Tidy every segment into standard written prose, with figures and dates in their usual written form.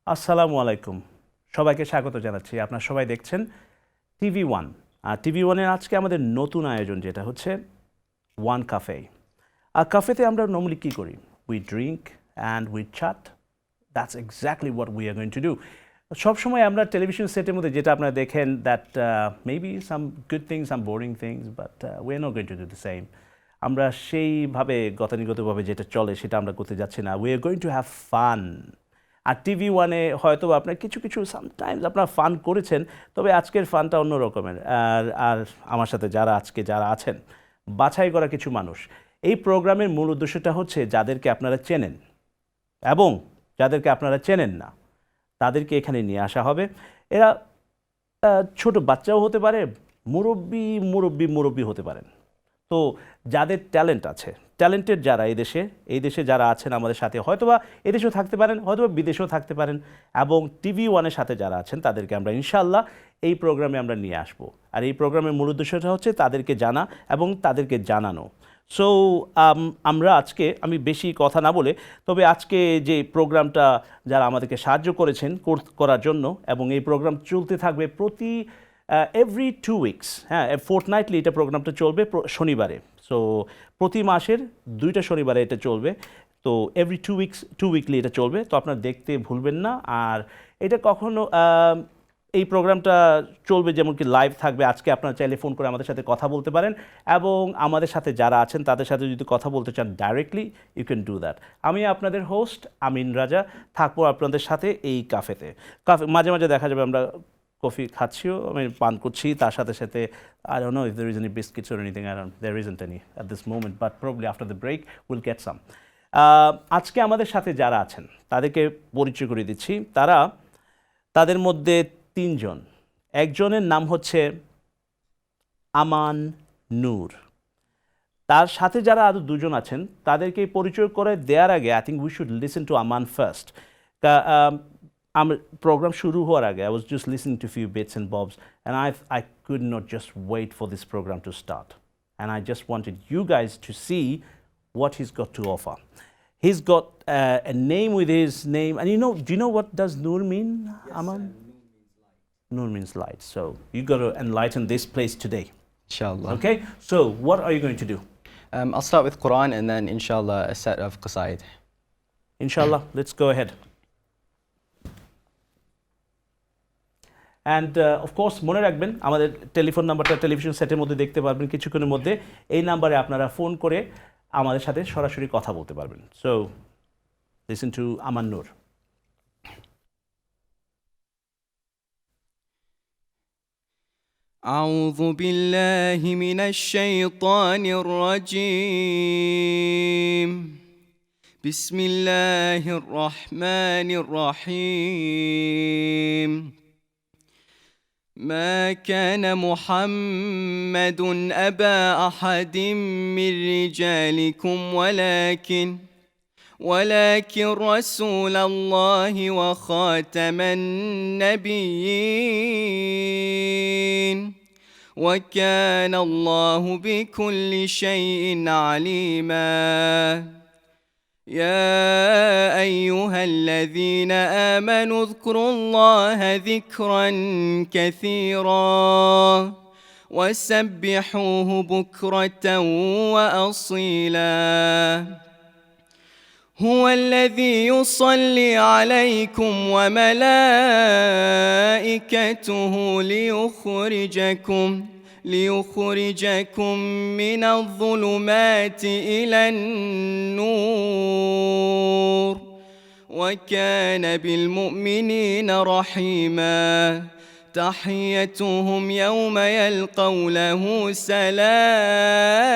আসসালামু আলাইকুম, সবাইকে স্বাগত জানাচ্ছি। আপনারা সবাই দেখছেন টিভি ওয়ান। আর টিভি ওয়ানের আজকে আমাদের নতুন আয়োজন যেটা হচ্ছে ওয়ান কাফে। আর কাফেতে আমরা নর্মালি কী করি? We drink and we chat. That's exactly what we are going to do. সবসময় আমরা টেলিভিশন সেটের মধ্যে যেটা আপনারা দেখেন, that maybe some good things, some boring things, but we are not going to do the same. আমরা সেইভাবে গতানুগতভাবে যেটা চলে সেটা আমরা করতে যাচ্ছি না। We are going to have fun. আর টিভি ওয়ানে হয়তো আপনার কিছু কিছু সামটাইমস আপনার ফান করেছেন, তবে আজকের ফানটা অন্য রকমের। আর আমার সাথে যারা আছেন বাছাই করা কিছু মানুষ। এই প্রোগ্রামের মূল উদ্দেশ্যটা হচ্ছে যাদেরকে আপনারা চেনেন এবং যাদেরকে আপনারা চেনেন না তাদেরকে এখানে নিয়ে আসা হবে। এরা ছোট বাচ্চাও হতে পারে, মুরব্বি হতে পারেন। তো যাদের ট্যালেন্ট আছে, ট্যালেন্টেড যারা এই দেশে যারা আছেন আমাদের সাথে, হয়তোবা এদেশেও থাকতে পারেন, হয়তোবা বিদেশেও থাকতে পারেন, এবং টিভি ওয়ানের সাথে যারা আছেন তাদেরকে আমরা ইনশাআল্লাহ এই প্রোগ্রামে আমরা নিয়ে আসব। আর এই প্রোগ্রামের মূল উদ্দেশ্যটা হচ্ছে তাদেরকে জানা এবং তাদেরকে জানানো। সো আমরা আজকে, আমি বেশি কথা না বলে, তবে আজকে যে প্রোগ্রামটা যারা আমাদেরকে সাহায্য করেছেন করার জন্য, এবং এই প্রোগ্রাম চলতে থাকবে প্রতি এভরি 2 উইকস, হ্যাঁ, ফোর্টনাইটলি এটা প্রোগ্রামটা চলবে শনিবারে। সো প্রতি মাসের 2টা শনিবারে এটা চলবে। তো এভরি 2 উইকলি এটা চলবে। তো আপনারা দেখতে ভুলবেন না। আর এটা কখনো এই প্রোগ্রামটা চলবে যেমন কি লাইভ থাকবে। আজকে আপনারা চাইলে ফোন করে আমাদের সাথে কথা বলতে পারেন, এবং আমাদের সাথে যারা আছেন তাদের সাথে যদি কথা বলতে চান directly, you can do that. আমি আপনাদের হোস্ট আমিন রাজা থাকবো আপনাদের সাথে এই কাফে মাঝে মাঝে দেখা যাবে আমরা কফি খাচ্ছিও, আমি পান করছি, তার সাথে সাথে I don't know if there is any biscuits or anything. There isn't any at this moment, but probably after the break we'll get some. আজকে আমাদের সাথে যারা আছেন তাদেরকে পরিচয় করে দিচ্ছি। তাদের মধ্যে 3 জন। একজনের নাম হচ্ছে আমান নূর। তার সাথে যারা আরও 2 জন আছেন তাদেরকে পরিচয় করে দেওয়ার আগে I think we should listen to Aman first. program শুরু হওয়ার আগে I was just listening to a few bits and bobs, and I could not just wait for this program to start, and I just wanted you guys to see what he's got to offer. He's got a name with his name, and do you know what does Noor mean? Yes, Aman? Noor means light. So you got to enlighten this place today. Inshallah. Okay, so what are you going to do? I'll start with Quran and then inshallah a set of qasaid. Inshallah, let's go ahead. And of course মনে রাখবেন আমাদের telephone নাম্বারটা television সেটের মধ্যে দেখতে পারবেন কিছুক্ষণের মধ্যে। এই নাম্বারে আপনারা ফোন করে আমাদের সাথে সরাসরি কথা বলতে পারবেন। So listen to Aman Noor. أعوذ بالله من الشيطان الرجيم. بسم الله الرحمن الرحيم. ما كان محمد أبا أحد من رجالكم ولكن رسول الله وخاتم النبيين وكان الله بكل شيء عليما. يا أيها الذين آمنوا اذكروا الله ذكرا كثيرا وسبحوه بكرة وأصيلا. هو الذي يصلي عليكم وملائكته ليخرجكم من الظلمات إلى النور وكان بالمؤمنين رحيما. تحيتهم يوم يلقونه سلام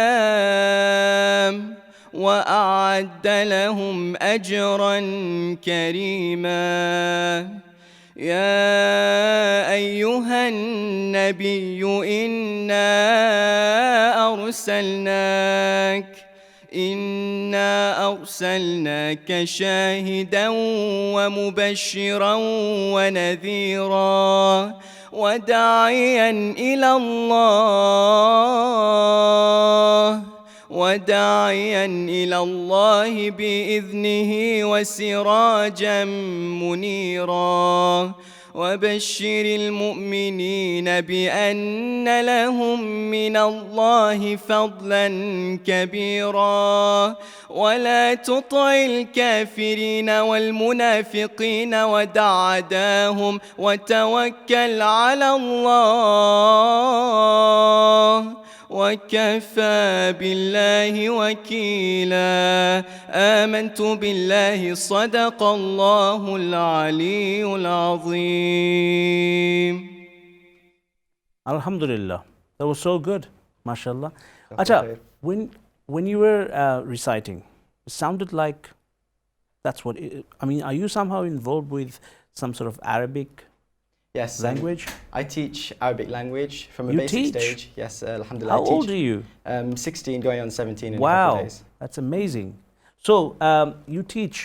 وأعد لهم أجرا كريما. يا أيها النبي إنا أرسلناك شاهدا ومبشرا ونذيرا وداعيا إلى الله وداعيا إلى الله بإذنه وسراجا منيرا وبشر المؤمنين بأن لهم من الله فضلا كبيرا ولا تطع الكافرين والمنافقين ودع عداهم وتوكل على الله وكفى بالله وكيلا آمنت بالله صدق الله العلي العظيم. Alhamdulillah. That was so good. MashaAllah. Acha, when you were reciting, it sounded like that's what I mean, are you somehow involved with some sort of Arabic Yes. language? I teach Arabic language from a You basic teach? stage. Yes, alhamdulillah. How I teach. old are you? 16 going on 17 in a couple of Wow, days. that's amazing. So you teach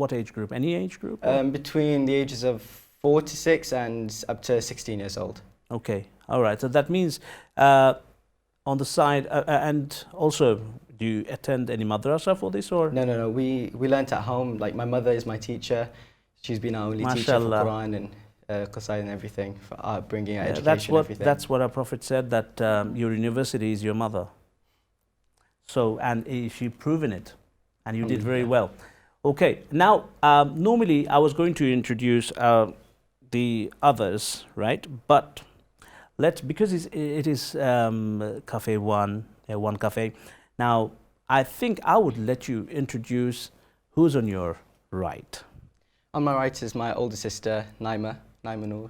what age group? Any age group? Between the ages of 4 to 6 and up to 16 years old. Okay, all right. So that means on the side, and also, do you attend any madrasa for this or? No. We learnt at home. Like my mother is my teacher. She's been our only teacher for MashaAllah. Quran and Crusader and everything, for bringing out education That's and what everything. that's what our Prophet said, that your university is your mother. So, and you've proven it, and you did very well. Okay, now normally I was going to introduce the others, right? But because it is Cafe One, One Cafe. Now I think I would let you introduce who's on your right. On my right is my older sister, Naima Noor.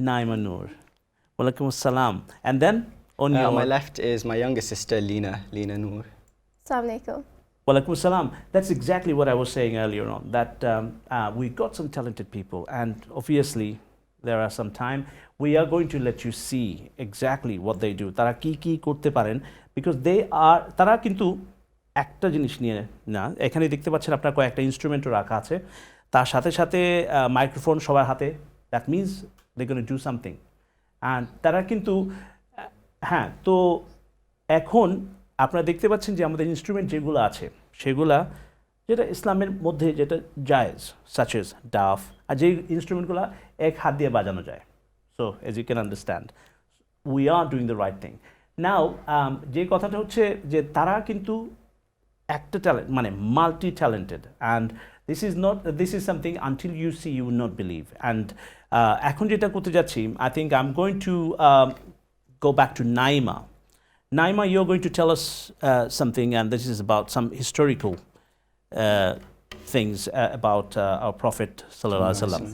Naima Noor. Walaikum salam. And then on your On my left is my younger sister, Lina Noor. Assalamu alaikum. Walaikum salam. That's exactly what I was saying earlier on, that we got some talented people, and obviously there are some time. We are going to let you see exactly what they do. Tara ki korte paren, because they are, tara kintu একটা জিনিস নিয়ে না, এখানে দেখতে পাচ্ছেন আপনার কয়েকটা ইনস্ট্রুমেন্টও রাখা আছে, তার সাথে সাথে মাইক্রোফোন সবার হাতে, that means they gonna do something, and তারা কিন্তু হ্যাঁ, তো এখন আপনারা দেখতে পাচ্ছেন যে আমাদের ইনস্ট্রুমেন্ট যেগুলো আছে সেগুলা যেটা ইসলামের মধ্যে যেটা জায়েজ, সাচ এজ ডাফ, আর যেই ইনস্ট্রুমেন্টগুলো এক হাত দিয়ে বাজানো যায়। So as you can understand we are doing the right thing. Now যে কথাটা হচ্ছে যে তারা কিন্তু একটা ট্যালেন্ট, মানে multi talented, and this is something until you see you will not believe. And এখন যেটা করতে যাচ্ছি, I think I'm going to go back to Naima. Naima, you're going to tell us something, and this is about some historical things about our Prophet sallallahu alaihi wasallam.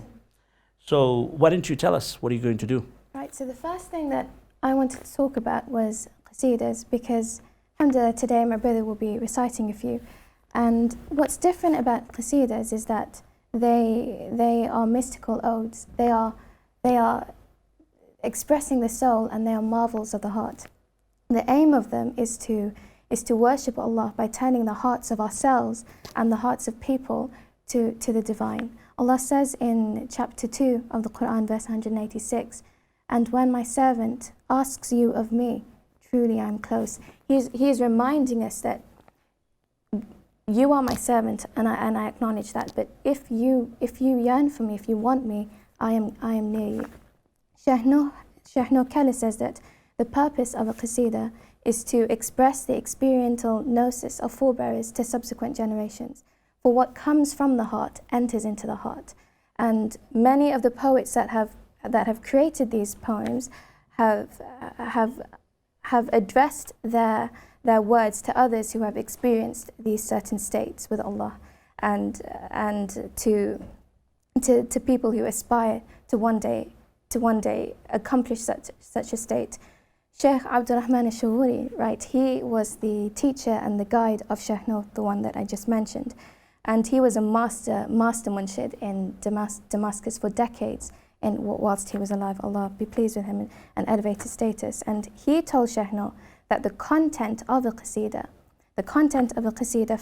So why don't you tell us, what are you going to do? Right, so the first thing that I wanted to talk about was Qasidas, because alhamdulillah today my brother will be reciting a few. And what's different about Qasidas is that they are mystical odes. They are expressing the soul, and they are marvels of the heart. The aim of them is to worship Allah by turning the hearts of ourselves and the hearts of people to the divine. Allah says in chapter 2 of the Quran, verse 186, "And when my servant asks you of me, truly I am close." He is reminding us that you are my servant, and I acknowledge that. But if you yearn for me, if you want me, I am near you. Sheikh Noor Kelly says that the purpose of a qasida is to express the experiential gnosis of forebearers to subsequent generations. For what comes from the heart enters into the heart. And many of the poets that have created these poems have addressed their words to others who have experienced these certain states with Allah, and to people who aspire to one day accomplish such a state. Sheikh Abdurrahman al-Shuhuri, right, he was the teacher and the guide of Sheikh Noor, the one that I just mentioned, and he was a master munshid in Damascus for decades, whilst he was alive. Allah be pleased with him and elevate his status. And he told Sheikh Noor that the content of a qasida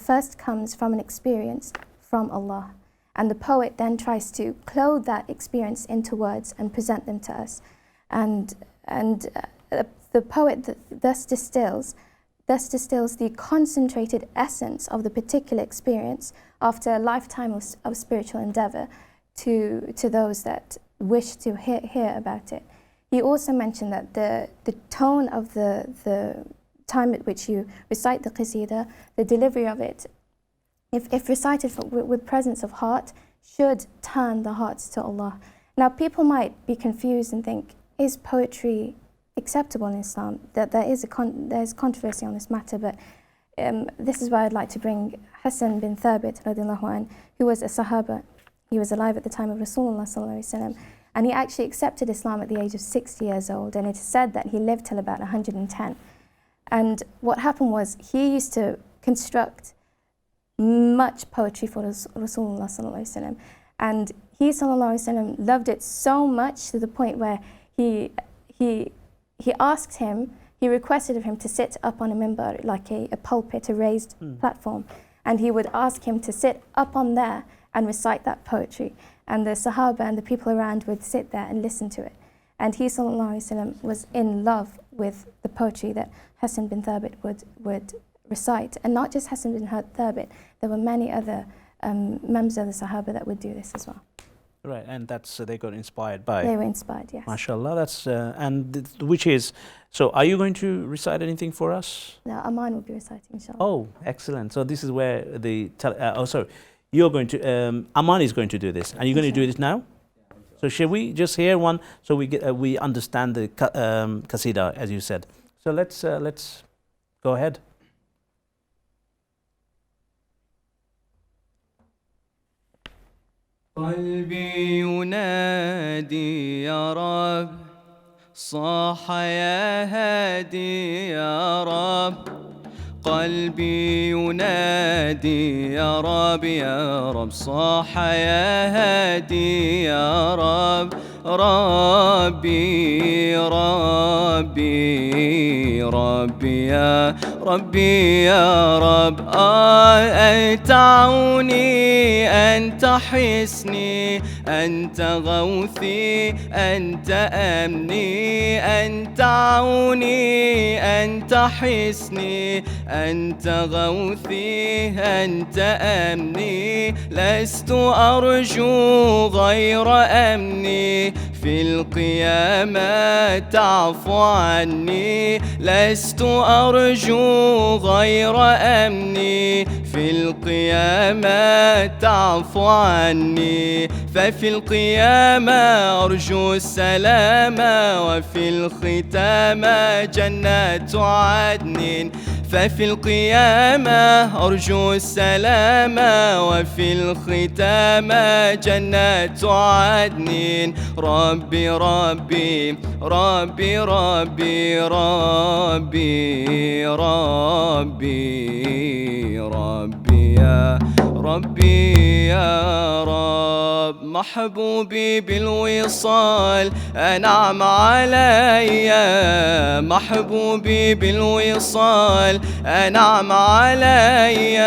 first comes from an experience from Allah, and the poet then tries to clothe that experience into words and present them to us, and the poet thus distills thus distills the concentrated essence of the particular experience after a lifetime of spiritual endeavor to those that wish to hear about it. He also mentioned that the tone of the time at which you recite the qasida, the delivery of it, if recited with presence of heart, should turn the hearts to Allah. Now, people might be confused and think, is poetry acceptable in Islam? That there is controversy on this matter, but this is why I'd like to bring Hassan bin Thabit, radiallahu anh, who was a Sahaba. He was alive at the time of Rasulullah sallallahu alaihi wasallam, and he actually accepted Islam at the age of 60 years old, and it is said that he lived till about 110. And what happened was, he used to construct much poetry for Rasulullah sallallahu alaihi wasallam, and he sallallahu alaihi wasallam loved it so much to the point where he asked him, he requested of him to sit up on a minbar, like a pulpit, a raised platform, and he would ask him to sit up on there and recite that poetry, and the Sahaba and the people around would sit there and listen to it. And he sallallahu alaihi wasallam was in love with the poetry that Hassan bin Thabit would recite, and not just Hassan bin Thabit. There were many other members of the Sahaba that would do this as well. Right, and that's they got inspired by. They were inspired, yes. MashaAllah, that's which is. So, are you going to recite anything for us? No, Aman will be reciting, inshallah. Oh, excellent! So this is where you're going to. Aman is going to do this, and you're going to do this now. So, shall we just hear one so we understand the qasida as you said? So let's go ahead. قلبي ينادي يا رب صاح يا هادي يا رب قلبي ينادي يا رب يا رب صاح يا هادي يا رب ربي ربي ربي يا ربي يا رب أنت عوني أنت حصني أنت غوثي أنت أمني أنت عوني أنت حصني أنت غوثي أنت أمني لست أرجو غير أمني في القيامة تعفو عني لست أرجو غير أمني في القيامة تعفو عني ففي القيامة أرجو السلام وفي الختام جنات عدن ففي القيامة أرجو السلام وفي الختام جنات عدن ربي ربي ربي ربي ربي ربي ربي يا ربي يا رب محبوبي بالوصال أنعم علي محبوبي بالوصال أنعم علي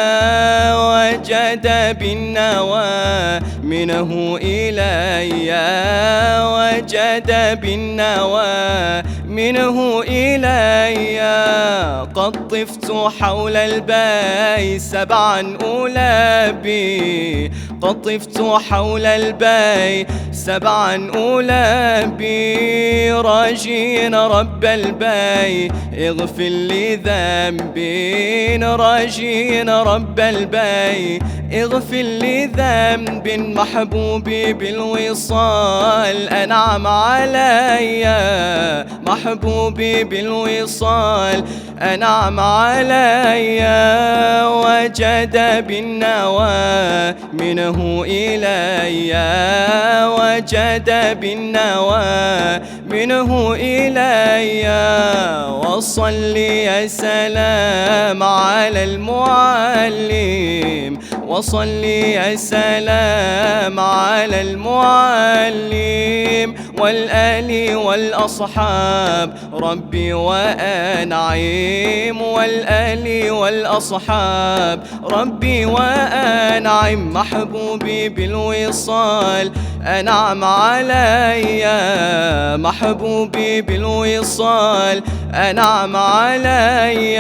وجد بالنوى منه إلي وجد بالنوى منه إلي قد طفت حول البيت سبعا أولابي قد طفت حول البيت سبعا أولابي راجين رب البيت اغفر لي ذنبي راجين رب البيت اغفر لي ذنب محبوبي بالوصال أنعم علي محبوبي بالوصال أنعم علي وجد بالنوى منه إلي وجد بالنوى منه إلي وصلي يا سلام على المعلم وصلي يا سلام على المعلم والآل والأصحاب ربي وأنعم والآل والأصحاب ربي وأنعم محبوبي بالوصال أنعم علي محبوبي بالوصال أنعم علي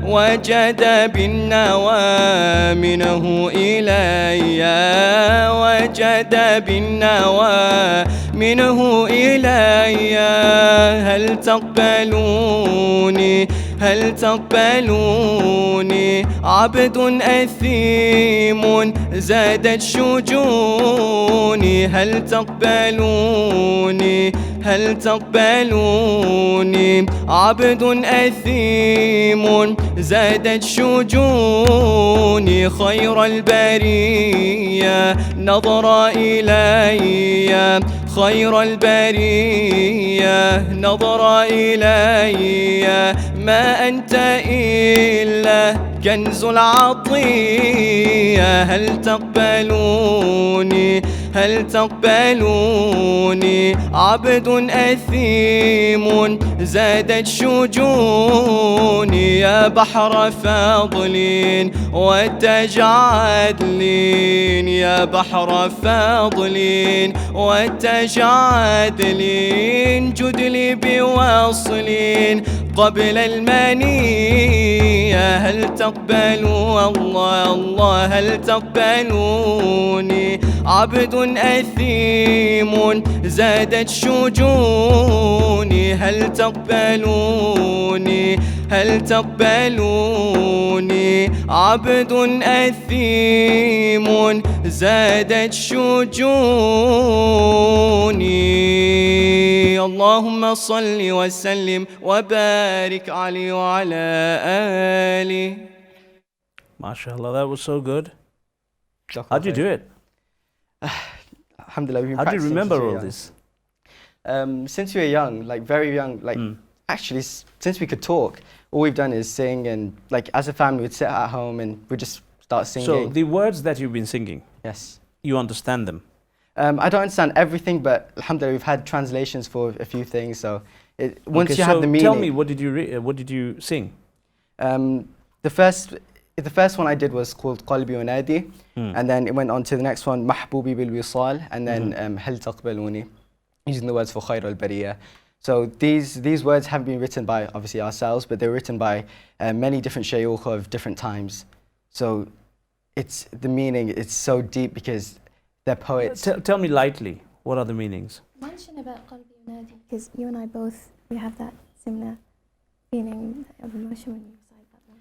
وجد بالنوى منه إلي وجد بالنوى منه إلي هل تقبلوني هل تقبلوني عبد أثيم زادت شجوني هل تقبلوني هل تقبلوني عبد أثيم زادت شجوني خير البرية نظر إلي خير البرية نظر إلي ما أنت إلا كنز العطية هل تقبلوني هل تقبلوني عبد أثيم زادت شجوني يا بحر فاضل وتجعدل يا بحر فاضل وتجعدل جدلي بوصل قبل المنية هل تقبلوا الله الله هل تقبلوني عبد أثيم زادت شجوني هل تقبلوني هل تقبلوني عبد أثيم زادت شجوني اللهم صل وسلم وبارك عليه وعلى آله MashaAllah, that was so good. How'd you do it? Alhamdulillah, we've been How do you practicing remember since we all were this? young. Since we were young, like very young, like actually since we could talk, all we've done is sing and like as a family we'd sit at home and we'd just start singing. So the words that you've been singing, Yes. you understand them? I don't understand everything, but alhamdulillah we've had translations for a few things. So once Okay, you so have the meaning. tell me, what did you sing? The first one I did was called Qalbi Unadi, and then it went on to the next one, Mahbubi bil Wisal, and then Hal Taqbaluni, using the words for Khair al Bariya. So these words haven't been written by obviously ourselves, but they're written by many different shayukh of different times. So it's the meaning, it's so deep because they're poets. Tell me lightly, what are the meanings? Mention about Qalbi Unadi, because you and I both, we have that similar feeling of emotion when you recite that one.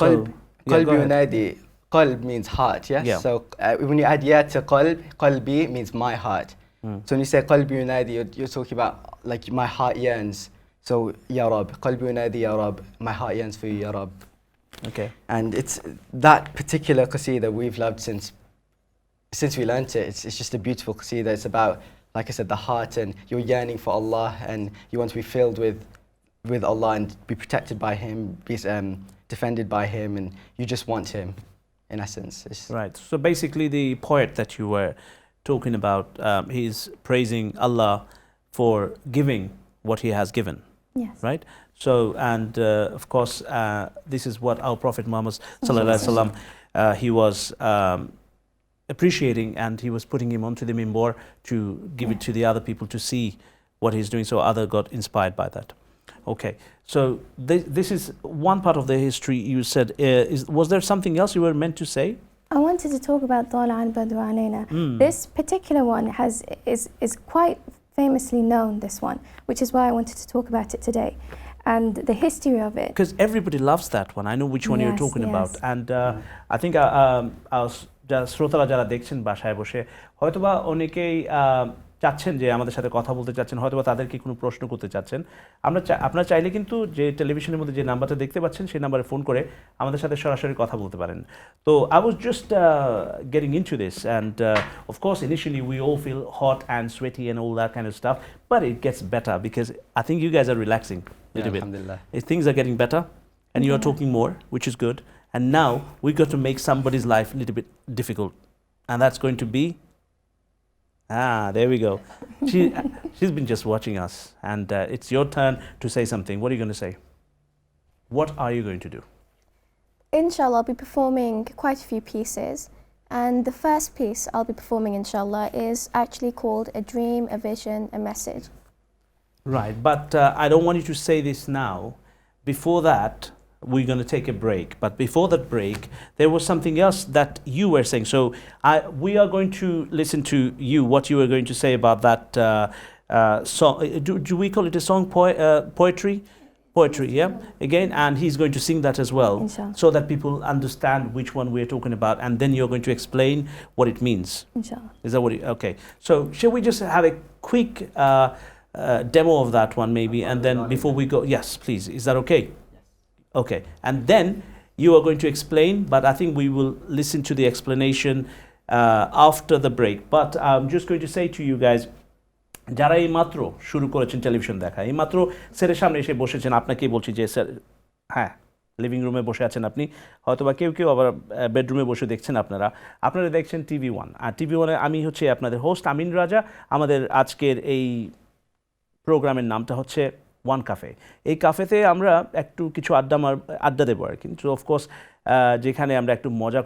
Qalb, go Qalbi ahead. Unadi. Qalb means heart, yes? Yeah. So when you add ya to qalb, qalbi means my heart. So when you say Qalbi Unadi, you're talking about like my heart yearns. So Ya Rab, Qalbi Unadi Ya Rab, my heart yearns for you Ya Rab. Okay. And it's that particular qasida we've loved since we learnt it. It's just a beautiful qasida. It's about, like I said, the heart and you're yearning for Allah and you want to be filled with Allah and be protected by Him, be defended by Him, and you just want Him, in essence. Right. So basically, the poet that you were talking about, he's praising Allah for giving what He has given. Yes. Right. So, and of course, this is what our Prophet Muhammad sallallahu alaihi wasallam he was appreciating, and he was putting him onto the minbar to give it to the other people to see what he's doing. So other got inspired by that. Okay, so this is one part of the history. You said, was there something else you were meant to say? I wanted to talk about Tala al Badru Alayna. This particular one is quite famously known, this one, which is why I wanted to talk about it today. And the history of it. Because everybody loves that one. I know which one you're talking about. And I think শ্রোতারা যারা দেখছেন বাসায় বসে হয়তোবা অনেকেই চাচ্ছেন যে আমাদের সাথে কথা বলতে চাচ্ছেন, হয়তোবা তাদেরকে কোনো প্রশ্ন করতে চাচ্ছেন। আপনারা চাইলে কিন্তু যে টেলিভিশনের মধ্যে যে নাম্বারটা দেখতে পাচ্ছেন সেই নাম্বারে ফোন করে আমাদের সাথে সরাসরি কথা বলতে পারেন। তো I was just getting into this, and of course initially we all feel hot and sweaty and all that kind of stuff, but it gets better because I think you guys are relaxing a little bit. Alhamdulillah. Things are getting better and you are talking more, which is good. And now we got to make somebody's life a little bit difficult, and that's going to be there we go. She's been just watching us, and it's your turn to say something. What are you going to say? What are you going to do? Inshallah, I'll be performing quite a few pieces, And the first piece I'll be performing, inshallah, is actually called A Dream, a Vision, a Message. Right, but I don't want you to say this now. Before that, we're going to take a break. But before that break, there was something else that you were saying. So we are going to listen to you, what you were going to say about that song. Do we call it a song, poetry? Poetry, yeah? Again, and he's going to sing that as well. Inshallah. So that people understand which one we're talking about. And then you're going to explain what it means. Inshallah. Is that what okay. So shall we just have a quick demo of that one maybe, and then before we go, yes, please, is that okay? Yes. Okay, and then you are going to explain, but I think we will listen to the explanation after the break. But I'm just going to say to you guys, যারা এই মাত্র শুরু করেছেন television দেখা, এই মাত্র স্যারের সামনে এসে বসেছেন, আপনাকেই বলছি যে স্যার, হ্যাঁ, লিভিং রুমে বসে আছেন আপনি, হয়তো বা কেউ কেউ আবার বেডরুমে বসে দেখছেন, আপনারা দেখছেন TV1, আর TV1-এ আমি হচ্ছে আপনাদের হোস্ট আমিন রাজা। আমাদের আজকের এই প্রোগ্রামের নামটা হচ্ছে ওয়ান কাফে। এই কাফেতে আমরা একটু কিছু আড্ডা দেবো আর কি। তো অফকোর্স যেখানে আমরা একটু মজা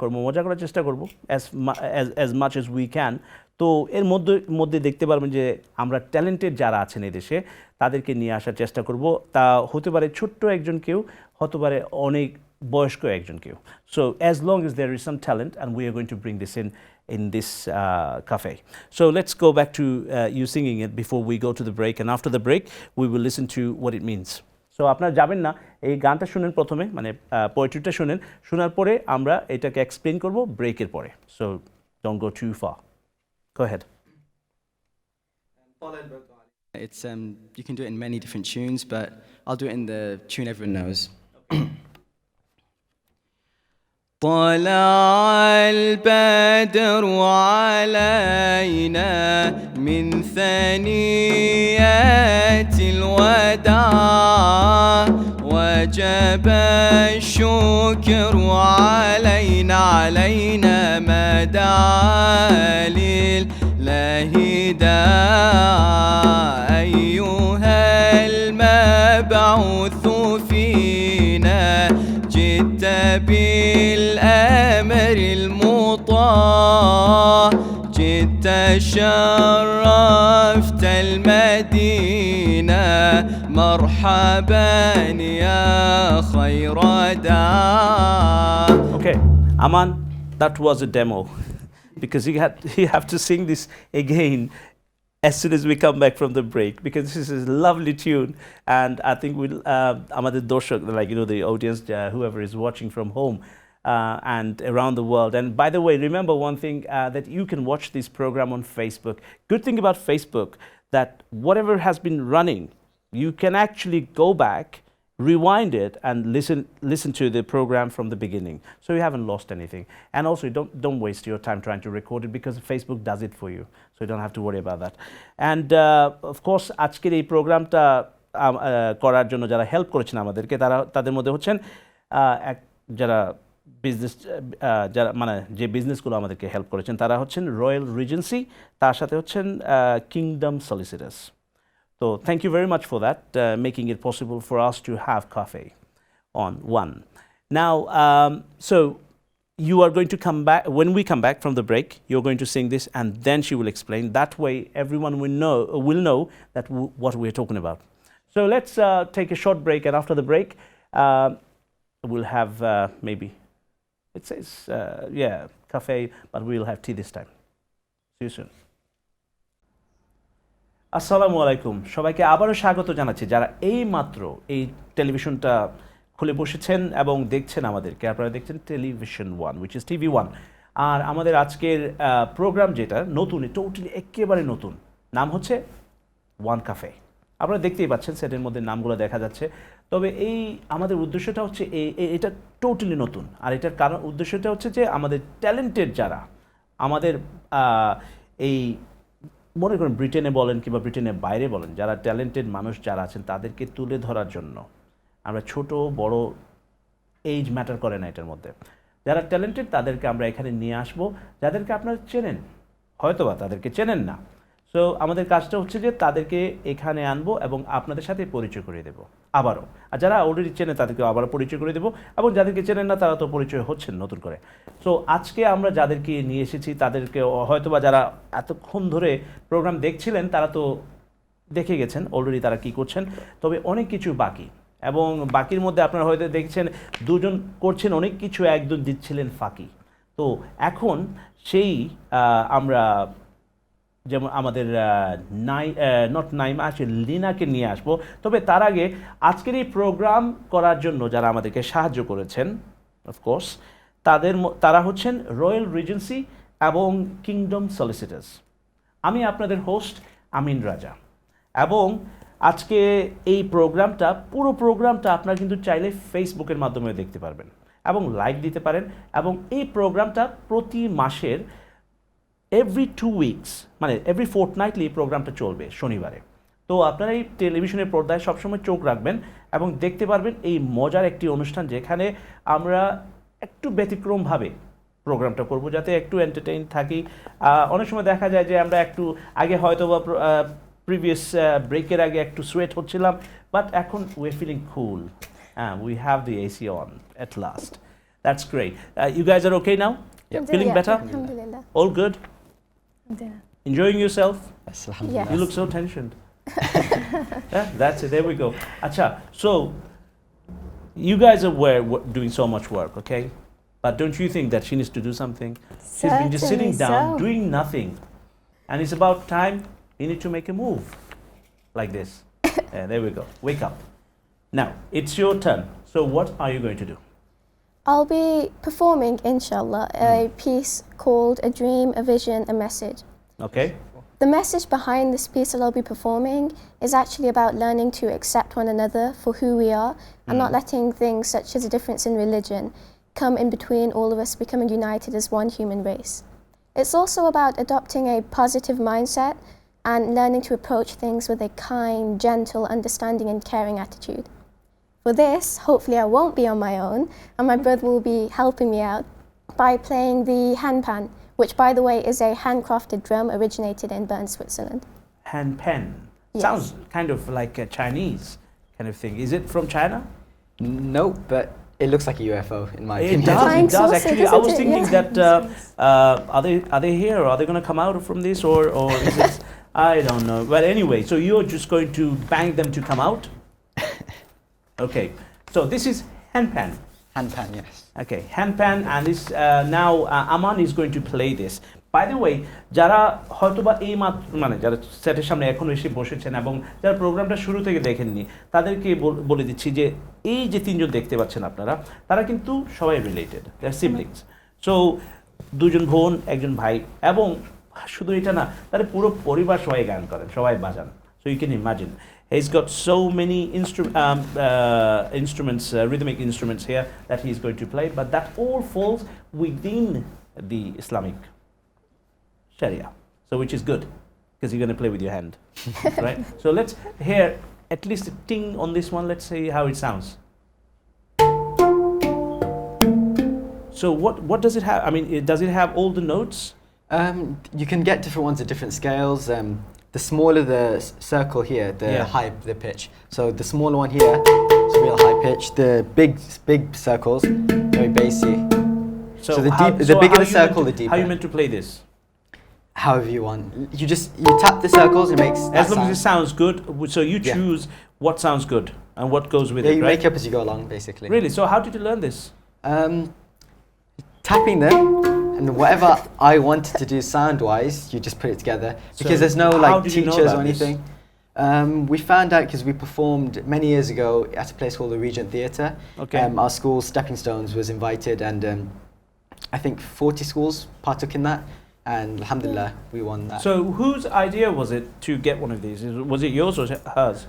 করার চেষ্টা করবো as much as we can. তো এর মধ্যে দেখতে পারবেন যে আমরা ট্যালেন্টেড যারা আছেন এই দেশে তাদেরকে নিয়ে আসার চেষ্টা করব। তা হতে পারে ছোট্ট একজন কেউ, হতে পারে অনেক বয়স্ক একজন কেউ। So as long as there is some talent and we are going to bring this in this cafe. So let's go back to you singing it before we go to the break, and after the break we will listen to what it means. So আপনারা যাবেন না, এই গানটা শুনেন প্রথমে, মানে পোয়েট্রিটা শুনেন, শোনার পরে আমরা এটাকে এক্সপ্লেন করব ব্রেকের পরে। So don't go too far. Go ahead. It's you can do it in many different tunes, but I'll do it in the tune everyone knows. طلع البدر علينا من ثنيات الوداع وجب الشكر علينا ما دعا لله داع أيها المبعوث فينا جئت بالأمر المطاع جئت شرفت المدينة مرحبا يا خير داع. Okay, Aman, that was a demo because you have to sing this again as soon as we come back from the break, because this is a lovely tune, and I think we'll amader dorshok, like the audience, whoever is watching from home and around the world. And by the way, remember one thing, that you can watch this program on Facebook. Good thing about Facebook, that whatever has been running, you can actually go back, rewind it, and listen to the program from the beginning, so you haven't lost anything. And also don't waste your time trying to record it, because Facebook does it for you, so you don't have to worry about that. And of course আজকের এই প্রোগ্রামটা করার জন্য যারা help করেছেন আমাদেরকে, তাদের মধ্যে হচ্ছেন যারা বিজনেস, যারা মানে যে বিজনেসগুলো আমাদেরকে হেল্প করেছেন, তারা হচ্ছেন রয়্যাল রিজেন্সি, তার সাথে হচ্ছেন kingdom solicitors. So thank you very much for that, making it possible for us to have cafe on one. Now, so you are going to come back, when we come back from the break, you're going to sing this, and then she will explain. That way everyone will know that what we're talking about. So let's take a short break, and after the break, we'll have maybe, it says, cafe, but we'll have tea this time. See you soon. আসসালামু আলাইকুম, সবাইকে আবারও স্বাগত জানাচ্ছি যারা এই মাত্র এই টেলিভিশনটা খুলে বসেছেন এবং দেখছেন আমাদেরকে। আপনারা দেখছেন television one, which is TV1, আর আমাদের আজকের প্রোগ্রাম যেটা নতুন, টোটালি একেবারে নতুন, নাম হচ্ছে ওয়ান কাফে। আপনারা দেখতেই পাচ্ছেন, সেটের মধ্যে নামগুলো দেখা যাচ্ছে। তবে এই আমাদের উদ্দেশ্যটা হচ্ছে এটা টোটালি নতুন, আর এটার কারণ উদ্দেশ্যটা হচ্ছে যে আমাদের ট্যালেন্টেড যারা, আমাদের এই মনে করেন ব্রিটেনে বলেন কিংবা ব্রিটেনের বাইরে বলেন, যারা ট্যালেন্টেড মানুষ যারা আছেন তাদেরকে তুলে ধরার জন্য আমরা ছোট বড় এজ ম্যাটার করে না এটার মধ্যে। যারা ট্যালেন্টেড তাদেরকে আমরা এখানে নিয়ে আসবো, যাদেরকে আপনারা চেনেন, হয়তোবা তাদেরকে চেনেন না। সো সো আমাদের কাজটা হচ্ছে যে তাদেরকে এখানে আনবো এবং আপনাদের সাথে পরিচয় করিয়ে দেবো আবারও। আর যারা অলরেডি চেনে তাদেরকে আবারও পরিচয় করে দেবো, এবং যাদেরকে চেনেন না তারা তো পরিচয় হচ্ছেন নতুন করে। সো আজকে আমরা যাদেরকে নিয়ে এসেছি তাদেরকে হয়তোবা যারা এতক্ষণ ধরে প্রোগ্রাম দেখছিলেন তারা তো দেখে গেছেন অলরেডি তারা কি করছেন, তবে অনেক কিছু বাকি, এবং বাকির মধ্যে আপনারা হয়তো দেখছেন দুজন করছেন অনেক কিছু, একজন দিচ্ছিলেন ফাঁকি। তো এখন সেই আমরা যেমন আমাদের নাইমা আছে, লিনাকে নিয়ে আসবো। তবে তার আগে আজকের এই প্রোগ্রাম করার জন্য যারা আমাদেরকে সাহায্য করেছেন অফকোর্স তারা হচ্ছেন রয়্যাল রিজেন্সি এবং কিংডম সলিসিটার্স। আমি আপনাদের হোস্ট আমিন রাজা, এবং আজকে এই প্রোগ্রামটা পুরো প্রোগ্রামটা আপনারা কিন্তু চাইলে ফেসবুকের মাধ্যমে দেখতে পারবেন এবং লাইক দিতে পারেন। এবং এই প্রোগ্রামটা প্রতি মাসের এভরি 2 উইকস মানে এভরি ফোর্টনাইটলি এই প্রোগ্রামটা চলবে শনিবারে। তো আপনারা এই টেলিভিশনের পর্দায় সবসময় চোখ রাখবেন এবং দেখতে পারবেন এই মজার একটি অনুষ্ঠান যেখানে আমরা একটু ব্যতিক্রমভাবে প্রোগ্রামটা করব যাতে একটু এন্টারটেইন থাকি। অনেক সময় দেখা যায় যে আমরা একটু আগে হয়তো বা প্রিভিয়াস ব্রেকের আগে একটু সোয়েট হচ্ছিলাম, বাট এখন we are feeling cool, we have the AC on at last. That's great. You guys are okay now? Feeling better? Alhamdulillah. All good? Alhamdulillah. Enjoying yourself? Yes, alhamdulillah. Yes. You look so tensioned. Yeah, that's it. There we go. Acha, so you guys are doing so much work, okay? But don't you think that she needs to do something? She's been just sitting Certainly down, so. doing nothing. And it's about time you need to make a move. Like this. There we go. Wake up. Now, it's your turn. So what are you going to do? I'll be performing, inshallah, a piece called A Dream, a Vision, a Message. Okay? The message behind this piece that I'll be performing is actually about learning to accept one another for who we are and not letting things such as a difference in religion come in between all of us becoming united as one human race. It's also about adopting a positive mindset and learning to approach things with a kind, gentle, understanding and caring attitude. For this, hopefully I won't be on my own, and my brother will be helping me out by playing the handpan, which by the way is a handcrafted drum originated in Bern, Switzerland. Handpan. Yes. Sounds kind of like a Chinese kind of thing. Is it from China? No, but it looks like a UFO in my It opinion. does. Flying It does saucer, actually. I doesn't was it? thinking Yeah. that are they here? Are they going to come out from this, or is it? I don't know. But anyway, so you're just going to bang them to come out. Okay. So this is handpan. Handpan, yes. Okay, handpan, and this now Aman is going to play this. By the way, যারা হয়তোবা এই মানে যারা সেটের সামনে এখন এসে বসেছেন এবং যারা প্রোগ্রামটা শুরু থেকে দেখেননি তাদেরকে বলে দিচ্ছি যে এই যে তিনজন দেখতে পাচ্ছেন আপনারা তারা কিন্তু সবাই রিলেটেড, দে আর সিবলিংস। সো দুজন বোন একজন ভাই, এবং শুধু এটা না তাদের পুরো পরিবার সবাই গান করেন, সবাই বাজান। So you can imagine. He's got so many instruments, rhythmic instruments here that he's going to play, but that all falls within the Islamic Sharia, so which is good because you're going to play with your hand, right? So let's hear at least a ting on this one. Let's see how it sounds. So what does it have? I mean, does it have all the notes? You can get different ones at different scales. The smaller the circle here, the Yeah. higher the pitch. So the smaller one here is real high pitch. The big circles, very bassy. So the how- the bigger how the you circle, meant the to- deeper. How you meant to play this? However you want. You tap the circles, it makes that As long as it sound. sounds good, so you Yeah. choose what sounds good and what goes with Yeah, it, you right? make up as you go along, basically. Really? So how did you learn this? Tapping them, and whatever I wanted to do sound-wise, you just put it together. Because So there's no how like did you know teachers or about this? anything. We found out because we performed many years ago at a place called the Regent Theatre. Okay. Our school, Stepping Stones, was invited, and I think 40 schools partook in that. And alhamdulillah, we won that. So whose idea was it to get one of these? Was it yours or hers?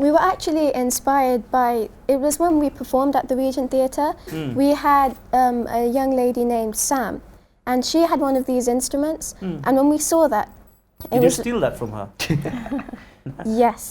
We were actually inspired by, it was when we performed at the Regent Theatre, we had a young lady named Sam, and she had one of these instruments, and when we saw that, it Did you was, steal that from her? yes,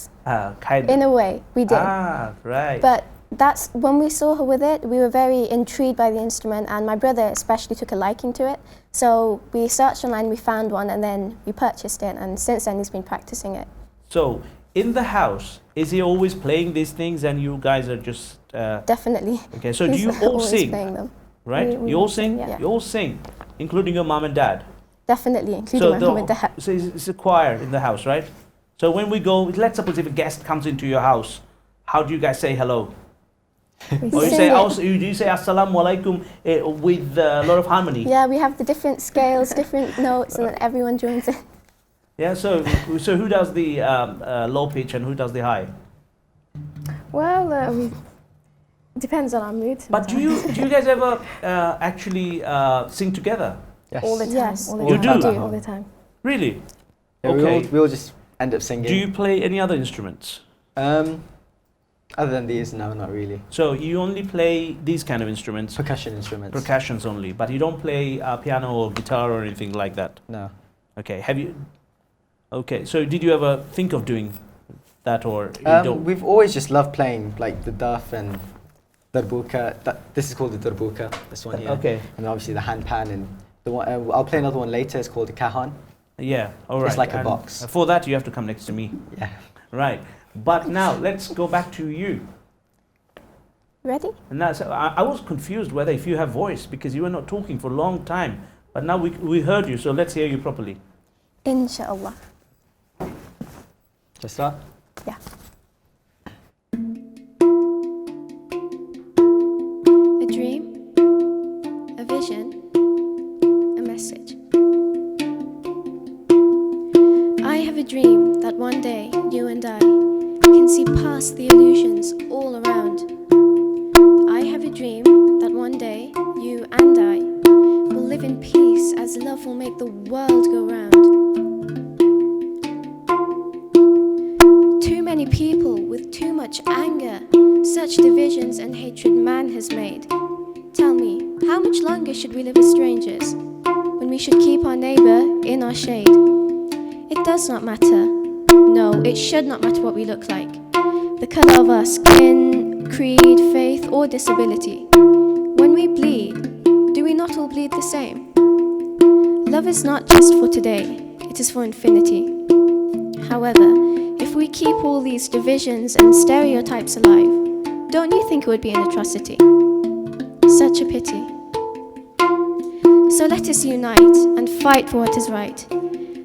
Kind in a way, we did. Ah, right. But that's when we saw her with it, we were very intrigued by the instrument, and my brother especially took a liking to it. So we searched online, we found one, and then we purchased it, and since then he's been practicing it. So, in the house, is he always playing these things and you guys are just... Definitely. Okay, so do He's you all always sing, playing them. right? We You all all sing? sing, yeah. You all sing, including your mom and dad? Definitely, including my mum and dad. So it's a choir in the house, right? So when we go, let's suppose if a guest comes into your house, how do you guys say hello? We Or you sing say, it. also, do you say assalamu alaikum with a lot of harmony? Yeah, we have the different scales, different notes, and then everyone joins in. Yeah, so who does the low pitch and who does the high? Well, it depends on our mood. But do you guys ever actually sing together? Yes. All the time. Yes. All the You time. do? All the time. Really? Yeah, Okay. we all just end up singing. Do you play any other instruments? Other than these, no, not really. So you only play these kind of instruments, Percussion instruments. percussions only, but you don't play piano or guitar or anything like that? No. Okay, have you? Okay, so did you ever think of doing that or you don't? We've always just loved playing like the duff and darbuka. This is called the darbuka, this one here. Okay, And obviously the handpan, and the one, I'll play another one later, it's called the kahan. yeah, all right. It's like a And box. For that, you have to come next to me. Yeah. Right, but now let's go back to you. Ready? And that's, I was confused whether if you have voice because you were not talking for a long time, but now we heard you, so let's hear you properly. Inshallah. Just start? Yeah. A dream, a vision, a message. I have a dream that one day you and I can see past the illusions all around. I have a dream that one day you and I will live in peace as love will make the world go round. Too many people with too much anger, such divisions and hatred man has made. Tell me, how much longer should we live as strangers when we should keep our neighbour in our shade? It does not matter, no, it should not matter what we look like, the colour of our skin, creed, faith or disability. When we bleed, do we not all bleed the same? Love is not just for today, it is for infinity. However, if we keep all these divisions and stereotypes alive, don't you think it would be an atrocity? Such a pity. So let us unite and fight for what is right.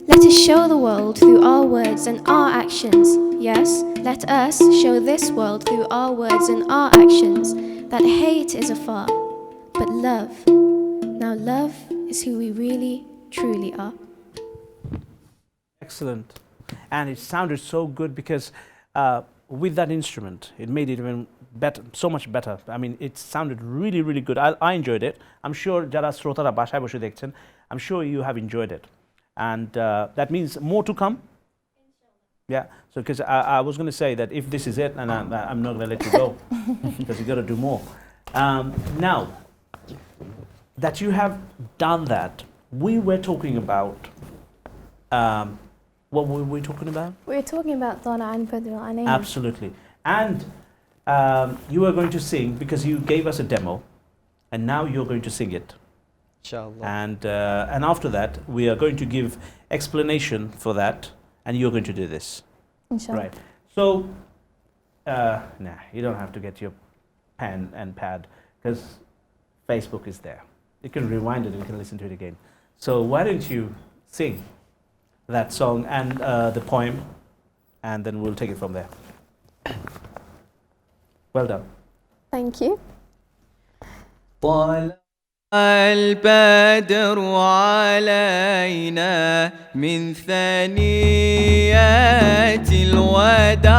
Let us show the world through our words and our actions. Yes, let us show this world through our words and our actions that hate is afar, but love. Now love is who we really, truly are. Excellent. And it sounded so good because with that instrument, it made it even better, so much better. I mean, it sounded really, really good. I enjoyed it. I'm sure যারা শ্রোতারা বাসায় বসে দেখছেন, I'm sure you have enjoyed it. And that means more to come. Yeah, so because I was going to say that if this is it, and I'm not going to let you go because you got to do more. Now that you have done that, we were talking about what were we talking about? We were talking about Donna and Badr al-Ain. Absolutely. And you are going to sing because you gave us a demo, and now you're going to sing it. Inshallah. And after that, we are going to give explanation for that, and you're going to do this. Inshallah. Right. So, nah, you don't have to get your pen and pad because Facebook is there. You can rewind it and you can listen to it again. So why don't you sing that song and the poem, and then we'll take it from there. Well done. Thank you. طلع البدر علينا من ثنيات الوداع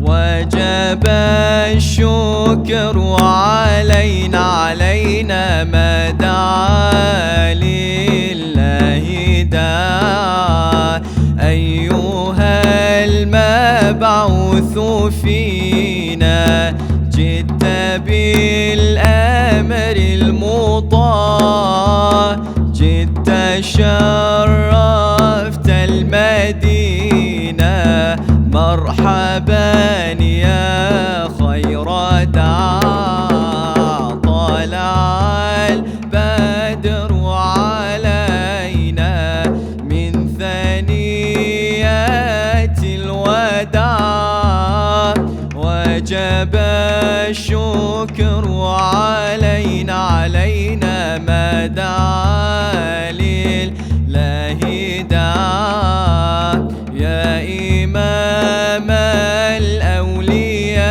وجب الشكر علينا مدعا لله داع أيها المبعوث فينا جئت بالأمر المطاع جئت شرفت المدينة مرحبا يا خير وجب الشكر علينا ما دعا لله دعا يا إمام الأولياء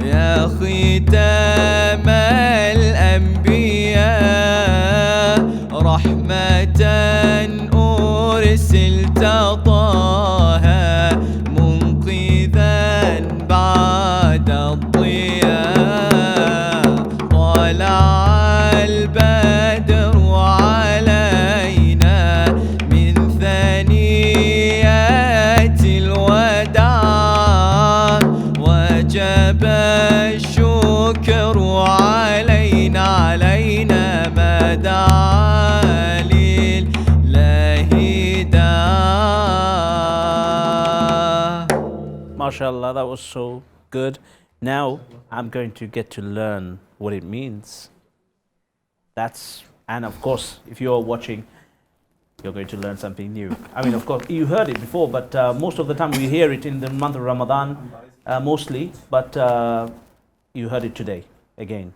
يا ختام الأنبياء رحمة أرسلت طه منقذا بعد الضياء طلع البدر علينا من ثنيات الوداع وجب الشكر علينا ما دعا لله دعا. MashaAllah, that was so good. Now I'm going to get to learn what it means. And of course, if you're watching, you're going to learn something new. I mean, of course, you heard it before, but most of the time we hear it in the month of Ramadan, mostly, but you heard it today again.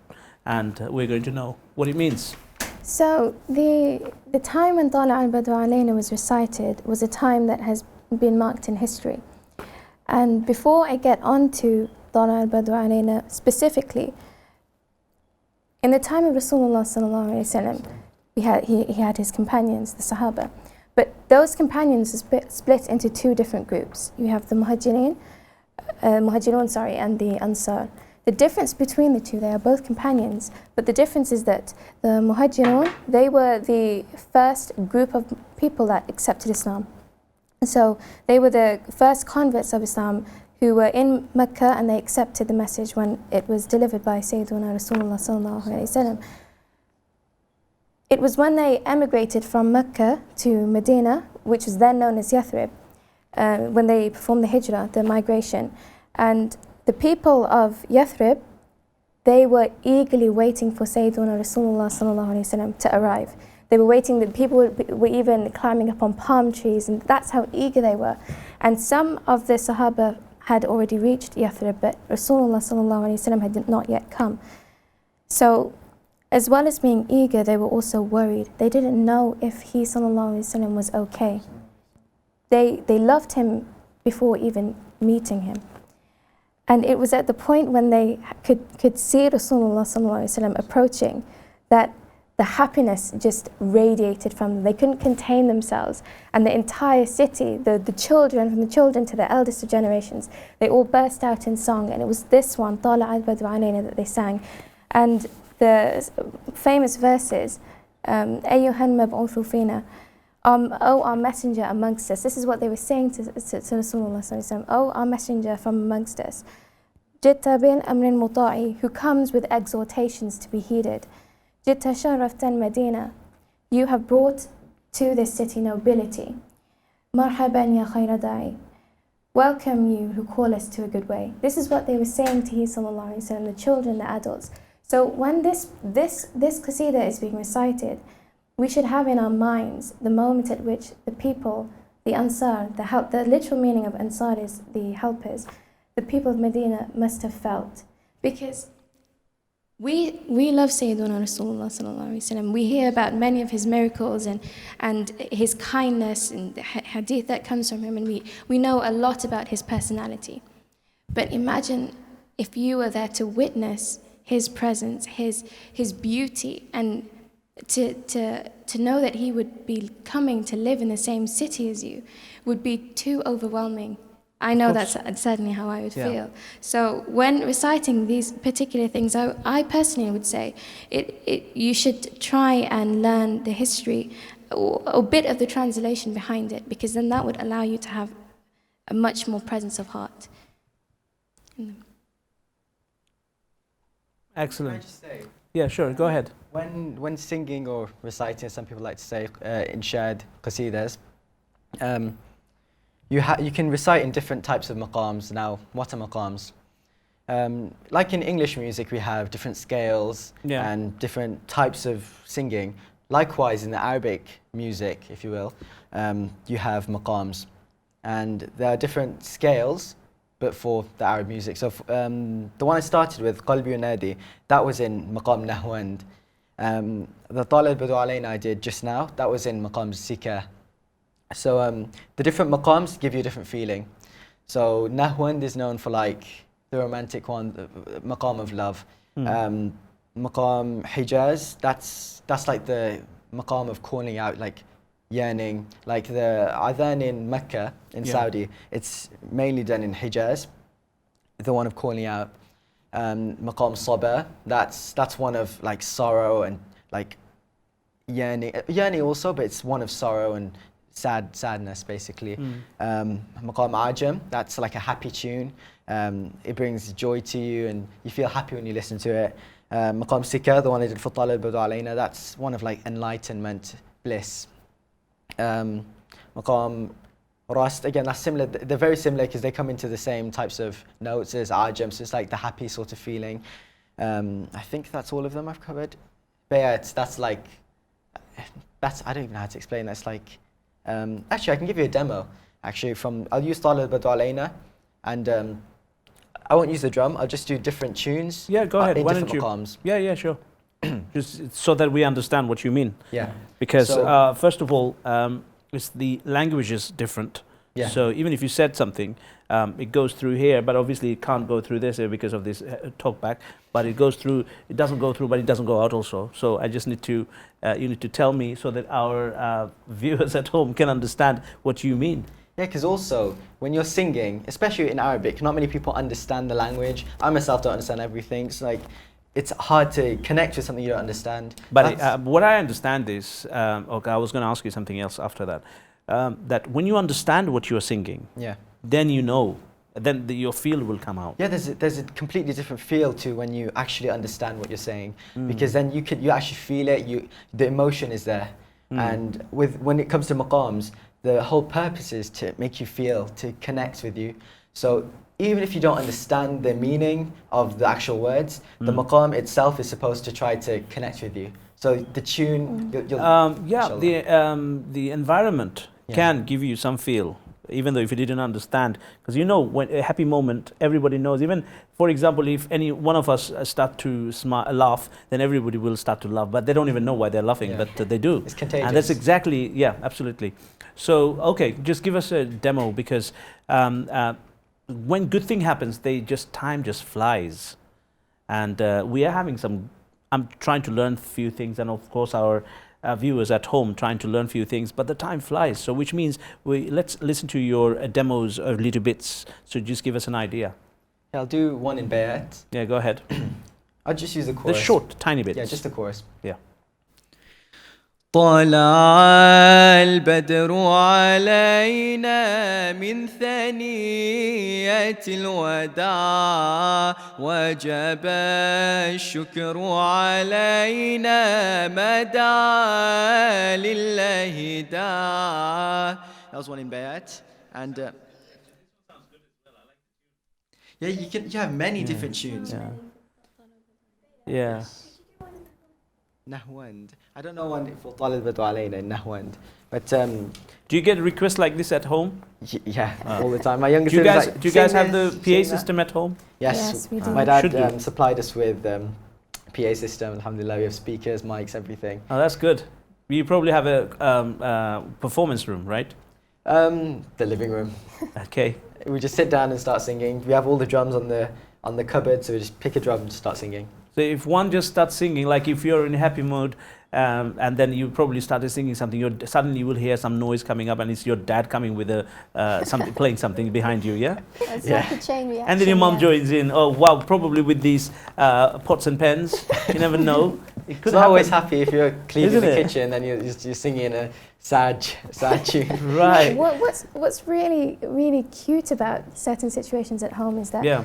And we're going to know what it means. So the time when Tala al-Badru alayna was recited was a time that has been marked in history. And before I get on to Tala al-Badru alayna specifically, in the time of Rasulullah sallallahu alayhi wasallam, he had his companions, the Sahaba. But those companions are split into two different groups. You have the Muhajirun, and the Ansar. The difference between the two, they are both companions, but the difference is that the Muhajirun, they were the first group of people that accepted Islam. So they were the first converts of Islam who were in Mecca, and they accepted the message when it was delivered by Sayyiduna Rasulullah sallallahu alayhi wasallam. It was when they emigrated from Mecca to Medina, which was then known as Yathrib, when they performed the hijrah, the migration. And the people of Yathrib, they were eagerly waiting for Sayyiduna Rasulullah sallallahu alayhi wasallam to arrive. They were waiting, the people were even climbing up on palm trees, and that's how eager they were. And some of the Sahaba had already reached Yathrib, but Rasulullah sallallahu alayhi wasallam had not yet come. So, as well as being eager, they were also worried. They didn't know if he sallallahu alayhi wasallam was okay. They loved him before even meeting him. And it was at the point when they could see Rasulullah sallallahu alayhi wasallam approaching that the happiness just radiated from them. They couldn't contain themselves. And the entire city, the children, from the children to the eldest of generations, they all burst out in song. And it was this one, Tala al-Badru alayna, that they sang. And the famous verses, Ayyuhan mab'uthu fina, O our messenger amongst us. This is what they were saying to Rasulullah sallallahu alayhi wasallam. O our messenger from amongst us. Jitta bin amrin muta'i, who comes with exhortations to be heeded. Jitta sharaftan Medina, you have brought to this city nobility. Marhaban ya khayra da'i, welcome you who call us to a good way. This is what they were saying to him sallallahu alayhi wasallam, the children, the adults. So when this Qasida is being recited, we should have in our minds the moment at which the people, the Ansar, the literal meaning of Ansar is the helpers, the people of Medina must have felt. Because we love Sayyiduna Rasulullah sallallahu alayhi wasallam. We hear about many of his miracles and his kindness and the hadith that comes from him, and we know a lot about his personality. But imagine if you were there to witness his presence, his beauty, and to know that he would be coming to live in the same city as you would be too overwhelming. I know that's certainly how I would feel. So when reciting these particular things, I personally would say you should try and learn the history or a bit of the translation behind it, because then that would allow you to have a much more presence of heart. Excellent. Can I just say, Yeah, sure, go ahead. when singing or reciting, some people like to say inshad, qasidas, you can recite in different types of maqams. Now, what are maqams? Like in English music, we have different scales and different types of singing. Likewise, in the Arabic music, if you will, you have maqams. And there are different scales but for the Arab music. So the one I started with, Qalbi wa Nadi, that was in Maqam Nahwand. The Talal Badu Alayna I did just now, that was in Maqam Sika. So the different maqams give you a different feeling. So Nahwand is known for like the romantic one, the maqam of love. Maqam Hijaz, that's like the maqam of calling out, like yearning. Like the adhan in Mecca, in Saudi, it's mainly done in Hijaz, the one of calling out. Maqam Sabah, that's one of like sorrow and like yearning also, but it's one of sorrow and sadness basically. Maqam Ajam, that's like a happy tune. It brings joy to you and you feel happy when you listen to it. Maqam Sika, the one I did for Talal Badu Alayna, that's one of like enlightenment, bliss. Maqam Rast, again, that's similar. They're very similar because they come into the same types of notes as Ajam, so it's like the happy sort of feeling. I think that's all of them I've covered. But yeah, I don't even know how to explain. That's like, actually, I can give you a demo. Actually, I'll use Talal Badu Alayna, and I won't use the drum. I'll just do different tunes. Yeah, go ahead. In Why different don't you? maqams. Yeah, sure. Just so that we understand what you mean. Yeah. Because So- first of all, it's the language is different. Yeah. So even if you said something, it goes through here, but obviously it can't go through this because of this talkback. But it goes through. It doesn't go through, but it doesn't go out also. So I just need to. You need to tell me so that our viewers at home can understand what you mean. Yeah, because also when you're singing, especially in Arabic, not many people understand the language. I myself don't understand everything. It's like it's hard to connect with something you don't understand. But what I understand is, okay, I was going to ask you something else after that. That when you understand what you're singing, Yeah. then you know, then your feel will come out. Yeah, there's a completely different feel to when you actually understand what you're saying, because then you actually feel it. The emotion is there, and when it comes to maqams, the whole purpose is to make you feel, to connect with you. So even if you don't understand the meaning of the actual words, the maqam itself is supposed to try to connect with you. So the tune, the environment can give you some feel, even though if you didn't understand, because you know when a happy moment, everybody knows. Even for example, if any one of us start to laugh, then everybody will start to laugh, but they don't even know why they're laughing, but they do. It's contagious. And that's exactly, yeah, absolutely. So okay, just give us a demo, because when good thing happens, time just flies, and we are having some. I'm trying to learn a few things, and of course our viewers at home trying to learn a few things, but the time flies. So which means let's listen to your demos of little bits. So just give us an idea. I'll do one in Bayat. Yeah, go ahead. I'll just use the The chorus. short, tiny bits. Yeah, just the chorus. Yeah. طلع البدر علينا من ثنية الوداع وجب الشكر علينا مدى لله داع. That was one in Bayat. And yeah, you have many different tunes. Yeah. Nahwand. I don't know one for Talal Badu Alayna in Nahwand. But Do you get requests like this at home? yeah, all the time. My younger Do you sister's guys like, do you guys "Sing have the this, PA sing that." system at home? Yes, we do. My Should dad do. supplied us with PA system. Alhamdulillah, we have speakers, mics, everything. Oh, that's good. You probably have a performance room, right? The living room. Okay. We just sit down and start singing. We have all the drums on the cupboard, so we just pick a drum and start singing. So if one just starts singing, like if you're in a happy mood, and then you probably started singing something, suddenly you will hear some noise coming up, and it's your dad coming with something, playing something behind you, yeah? It's Yeah. like a chain reaction. And then your mom yeah. joins in. Oh wow, probably with these pots and pans. You never know. It could It's not always happen. happy if you're cleaning Isn't the it? kitchen and you're singing a sad tune. Right. What's really cute about certain situations at home is that Yeah.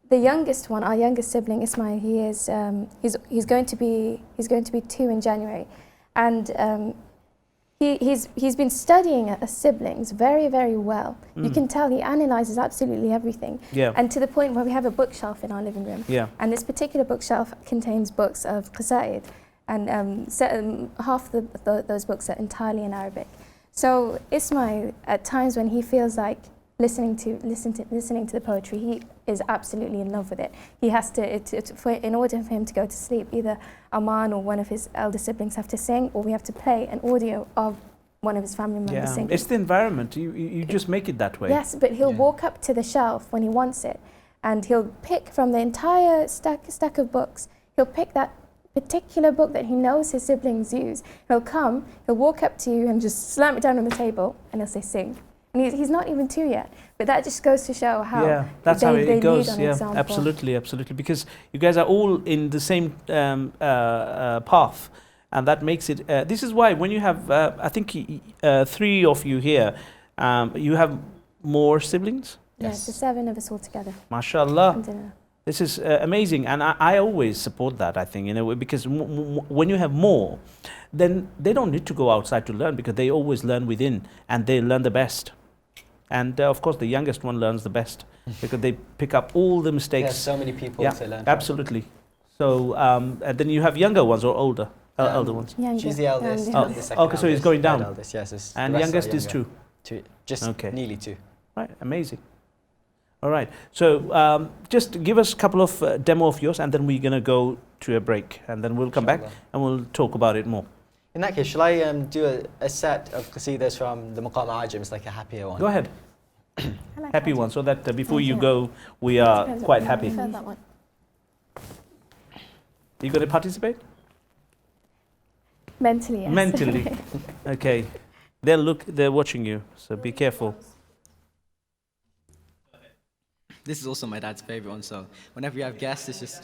the youngest one, our youngest sibling Ismail, he's going to be 2 in January, and he's been studying as siblings very, very well. You can tell he analyzes absolutely everything. Yeah. And to the point where we have a bookshelf in our living room. Yeah. And this particular bookshelf contains books of Crusader, and half those books are entirely in Arabic. So Ismail, at times when he feels like listening to the poetry. He is absolutely in love with it. He has to, in order for him to go to sleep, either Aman or one of his elder siblings have to sing, or we have to play an audio of one of his family members singing. It's the environment. You just make it that way. Yes, but he'll walk up to the shelf when he wants it, and he'll pick from the entire stack of books. He'll pick that particular book that he knows his siblings use. He'll walk up to you and just slam it down on the table, and he'll say, sing. And he's not even 2 yet, but that just goes to show how that's how it goes. lead on Yeah, example. absolutely, because you guys are all in the same path, and that makes it. This is why when you have, I think, 3 of you here, you have more siblings. Yes, the 7 of us all together. MashaAllah. Alhamdulillah. This is amazing, and I always support that. I think, because when you have more, then they don't need to go outside to learn, because they always learn within, and they learn the best. And of course, the youngest one learns the best because they pick up all the mistakes. There's so many people to learn from. Absolutely. So and then you have younger ones or older, elder ones. Younger. She's the eldest. Oh, I'm the second okay, so he's eldest, going down. third eldest, yes, And the rest youngest are is younger. 2. Just Okay. nearly 2. Right, amazing. All right, so just give us a couple of demo of yours, and then we're gonna go to a break, and then we'll come back Inshallah. and we'll talk about it more. In that case, shall I do a set of qasidas from the Maqam Ajam? It's like a happier one. Go ahead, I like happy that. one, so that before you Okay. go, we are Depends quite on happy. the- Prefer that one. You gonna participate? Mentally, yes. Mentally. Okay, they're watching you, so be careful. This is also my dad's favorite one, so whenever you have guests, it's just.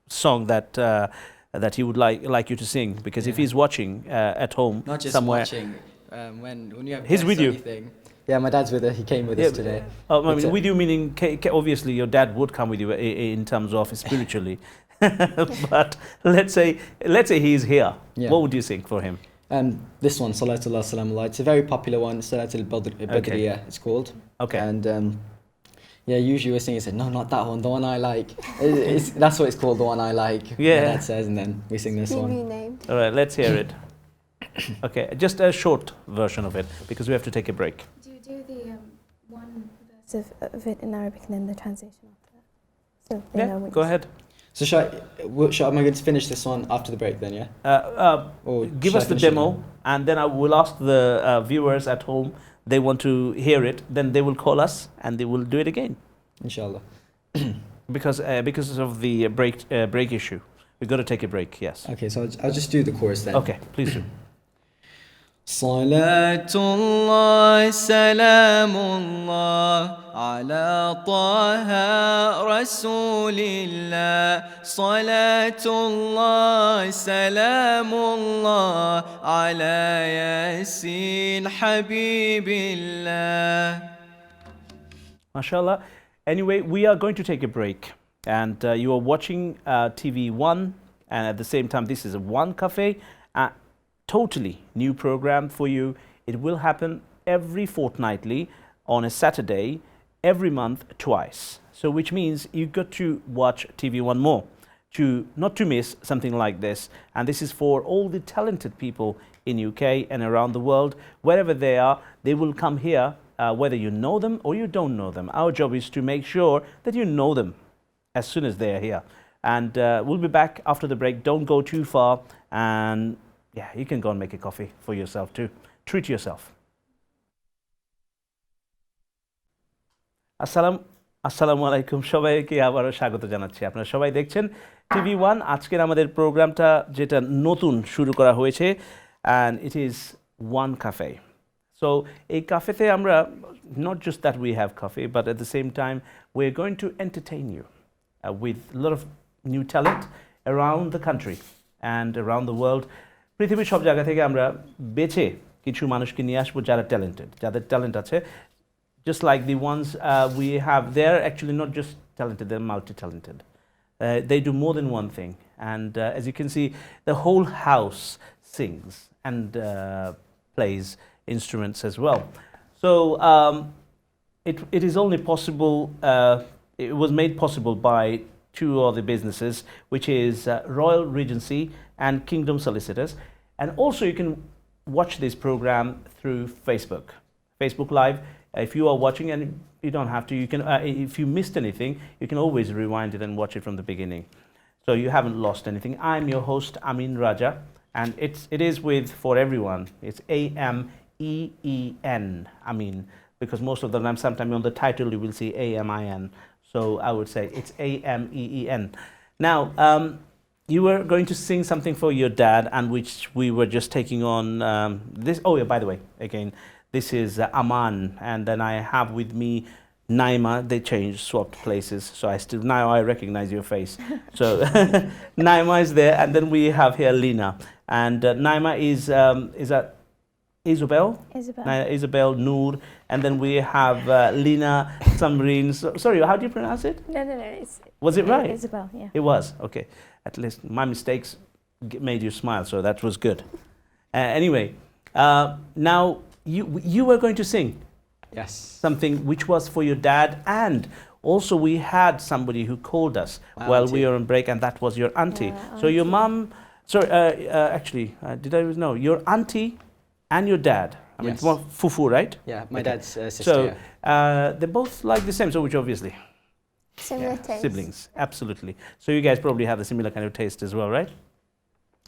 Song that he would like you to sing, because if he's watching at home Not just somewhere. watching. When you have He's guests with or you. anything, Yeah, my dad's with us. He came with Yeah, us today. I mean, It's a- with you meaning obviously your dad would come with you in terms of spiritually, but let's say he's here. Yeah. What would you sing for him? This one, Salatullah Salamullah. It's a very popular one. Salatul Badriya, it's called. Okay. And yeah, usually we're singing. Said no, not that one. The one I like. That's what it's called. The one I like. Yeah. My dad says, and then we sing this Be one. renamed. All right, let's hear it. Okay, just a short version of it because we have to take a break. Do you do the one verse of it in Arabic and then the translation after that? So they know Yeah, which. go ahead. So am I going to finish this one after the break then? Yeah. Or Give shall us I the finish it demo, now? and then I will ask the viewers at home. They want to hear it, then they will call us and they will do it again. Inshallah. Because of the break issue, we've got to take a break. Yes. Okay, so I'll just do the chorus then. Okay, please do. صلاة الله سلام الله على طه رسول الله صلاة الله سلام الله على ياسين حبيب الله. MashaAllah. Anyway, we are going to take a break, and you are watching TV1, and at the same time, this is a One Cafe. Totally new program for you. It will happen every fortnightly on a Saturday, every month twice. So which means you got to watch TV1 more not to miss something like this. And this is for all the talented people in UK and around the world. Wherever they are, they will come here, whether you know them or you don't know them. Our job is to make sure that you know them as soon as they are here. And we'll be back after the break. Don't go too far, and yeah, you can go and make a coffee for yourself too. Treat yourself. আসসালামু আলাইকুম সবাইকে আবারও স্বাগত জানাচ্ছি। আপনারা সবাই দেখছেন TV1। আজকের আমাদের প্রোগ্রামটা যেটা নতুন শুরু করা হয়েছে, and it is One Cafe. So এই ক্যাফেতে আমরা not just that we have coffee, but at the same time we're going to entertain you with a lot of new talent around the country and around the world. পৃথিবীর সব জায়গা থেকে আমরা বেছে কিছু মানুষকে নিয়ে আসবো যারা ট্যালেন্টেড, যাদের ট্যালেন্ট আছে, just like the ones we have. They're actually not just talented, they're multi-talented. They do more than one thing, and as you can see, the whole house sings and plays instruments as well. So it is only possible, it was made possible by two other businesses, which is Royal Regency and Kingdom Solicitors. And also you can watch this program through Facebook Live. If you are watching, and you don't have to, you can. If you missed anything, you can always rewind it and watch it from the beginning. So you haven't lost anything. I'm your host, Amin Raja, and it is with for everyone. It's AMEEN, Amin, because most of the time, sometimes on the title you will see AMIN. So I would say it's AMEEN. Now, you were going to sing something for your dad, and which we were just taking on this. Oh yeah, by the way, again, this is Aman, and then I have with me Naima. They swapped places, so now I recognize your face. So Naima is there, and then we have here Lina, and Naima is that Isabel? Isabel Noor, and then we have Lina Samreen. Sorry, how do you pronounce it? No. Was it right? Isabel, yeah. It was, okay. At least my mistakes made you smile, so that was good. Anyway, now you were going to sing Yes. something which was for your dad, and also we had somebody who called us My while auntie. we were on break, and that was your auntie. Yeah, So your auntie. mom, sorry, actually, did I know? Your auntie and your dad. I mean, Yes. it's more fufu, right? Yeah, my Okay. dad's sister. So yeah. they're both like the same, so which obviously Similar taste. siblings, absolutely. So you guys probably have a similar kind of taste as well, right?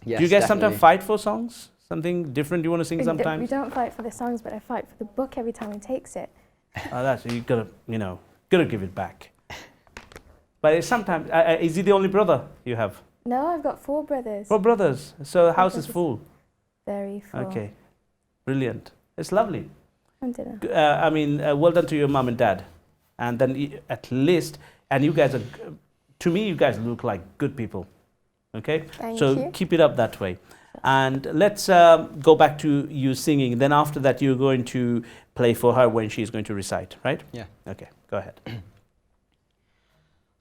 Yes, Do you guys definitely. sometimes fight for songs? Something different you want to sing We sometimes? don't fight for the songs, but I fight for the book every time he takes it. That's you gotta give it back. But it's sometimes is he the only brother you have? No, I've got 4 brothers. 4 brothers. So the house is brothers. full. Very full. Okay, brilliant. It's lovely. Alhamdulillah. I mean, well done to your mom and dad, and then at least, and you guys are, to me, you guys look like good people. Okay, Thank so you. keep it up that way. And let's go back to you singing. Then after that, you're going to play for her when she's going to recite, right? Yeah. Okay, go ahead.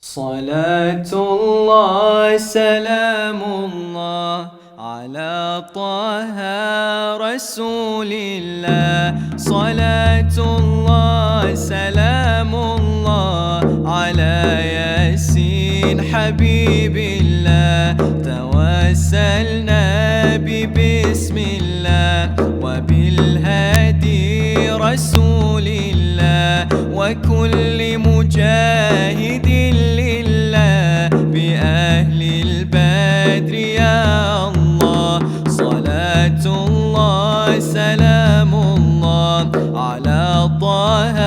صلاة الله سلام الله على طه رسول الله صلاة الله سلام الله على ياسين حبيب الله توسلنا ببسم الله وبالهادي رسول الله وكل مجاهد لله بأهل البدر يا الله صلاة الله سلام الله على طه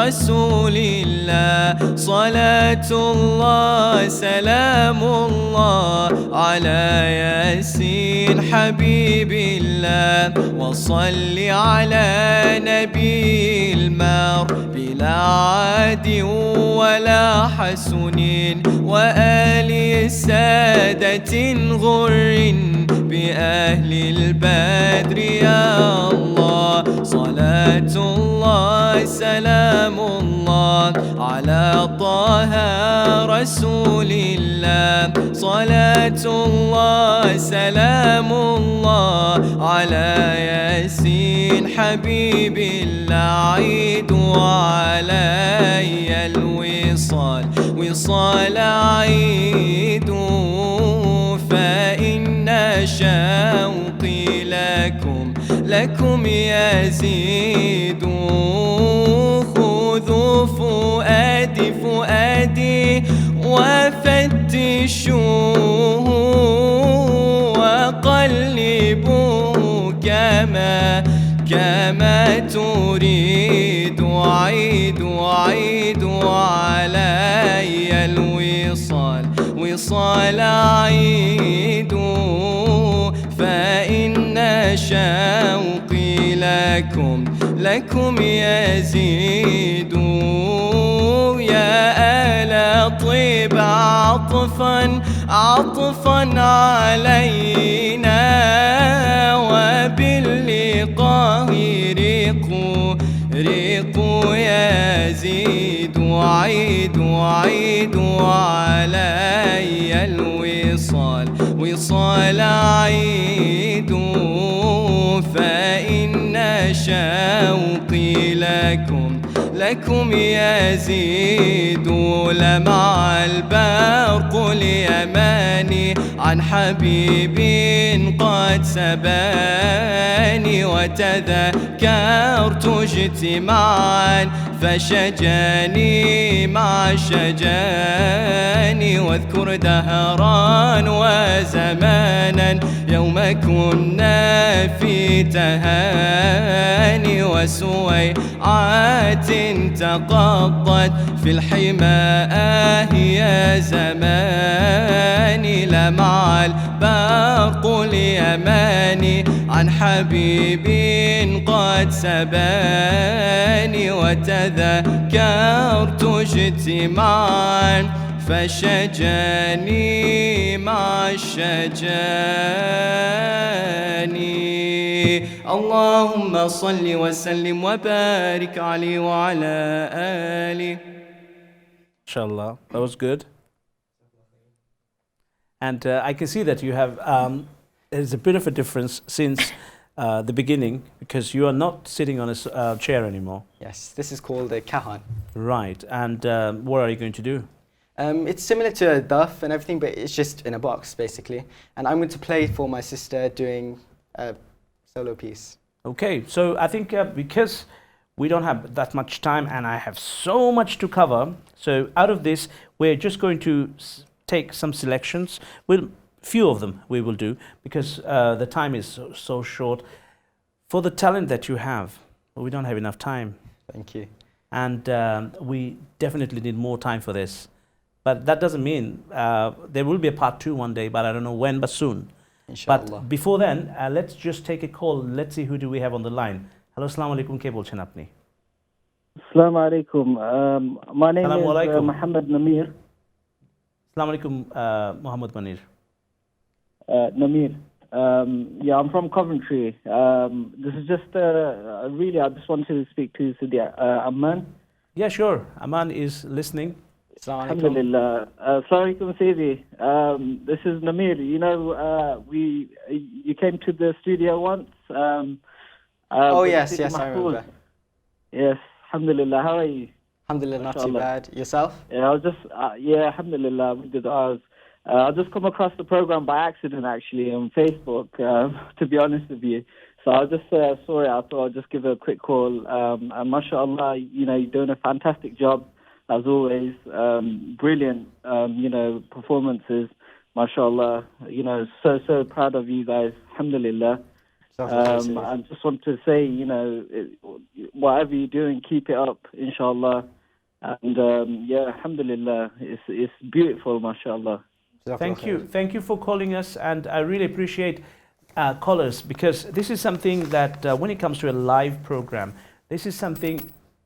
رسول الله صلاة الله سلام الله على ياسين حبيب الله وصل على نبي المار بلا عاد ولا حسن وآل السادة غر بأهل البدر يا الله صلاة الله سلام الله على طه رسول الله صلاة الله سلام الله على ياسين حبيب الله عيد علي الوصال وصال عيد فإن شوقي لكم يزيد خذوا فؤادي وفتشوه وقلبوه كما تريد عيد علي الوصال عيد فإن شوقي لكم يزيد يا آل طيب عطفا علينا وباللقاء ريق يزيد عيد علي الوصال عيد فإن شوقي لكم يزيد لمع البرق اليماني عن حبيب قد سباني وتذكرت اجتماعا فشجاني مع شجاني واذكر دهرا وزمانا يوم كنا في تهاني وسويعات تقضت في الحماء يا زماني لمع البرق اليماني عن حبيب قد سباني وتذكرت اجتماعا فشجاني مع الشجاني اللهم صل وسلم وبارك عليه وعلى آله. Inshallah, that was good. And I can see that you have, there's a bit of a difference since the beginning because you are not sitting on a chair anymore. Yes, this is called a kahan. Right. And what are you going to do? It's similar to a duff and everything, but it's just in a box, basically. And I'm going to play for my sister doing a solo piece. Okay, so I think because we don't have that much time and I have so much to cover, so out of this, we're just going to take some selections. Few of them we will do because the time is so short. For the talent that you have, we don't have enough time. Thank you. And we definitely need more time for this. But that doesn't mean there will be a part 2 one day, but I don't know when, but soon. Inshallah. But before then, let's just take a call. Let's see who do we have on the line. Hello, assalamu alaikum. Ke bolchen apni? Assalamu alaikum. My name Assalamu is alaikum. Muhammad Namir. Assalamu alaikum, Muhammad Manir. Namir. Yeah, I'm from Coventry. This is just really, I just wanted to speak to Sidi Amman. Yeah, sure. Aman is listening. Alhamdulillah. Assalamu alaikum, Sidi. This is Namir. You know, you came to the studio once. Oh, with yes, Sidi yes, I Mahfouz. remember. Yes, Alhamdulillah. How are you? Alhamdulillah, not too Mashallah. bad. Yourself? Yeah, I was just, yeah, Alhamdulillah, with good eyes. I just come across the program by accident, actually, on Facebook, to be honest with you. So I just saw it. I thought I'd just give a quick call. And mashallah, you know, you're doing a fantastic job, as always. Brilliant, you know, performances. Mashallah, you know, so proud of you guys. Alhamdulillah. I just want to say, you know, whatever you're doing, keep it up, inshallah. And yeah, alhamdulillah, it's beautiful, mashallah. Thank you for calling us, and I really appreciate callers because this is something that when it comes to a live program, this is something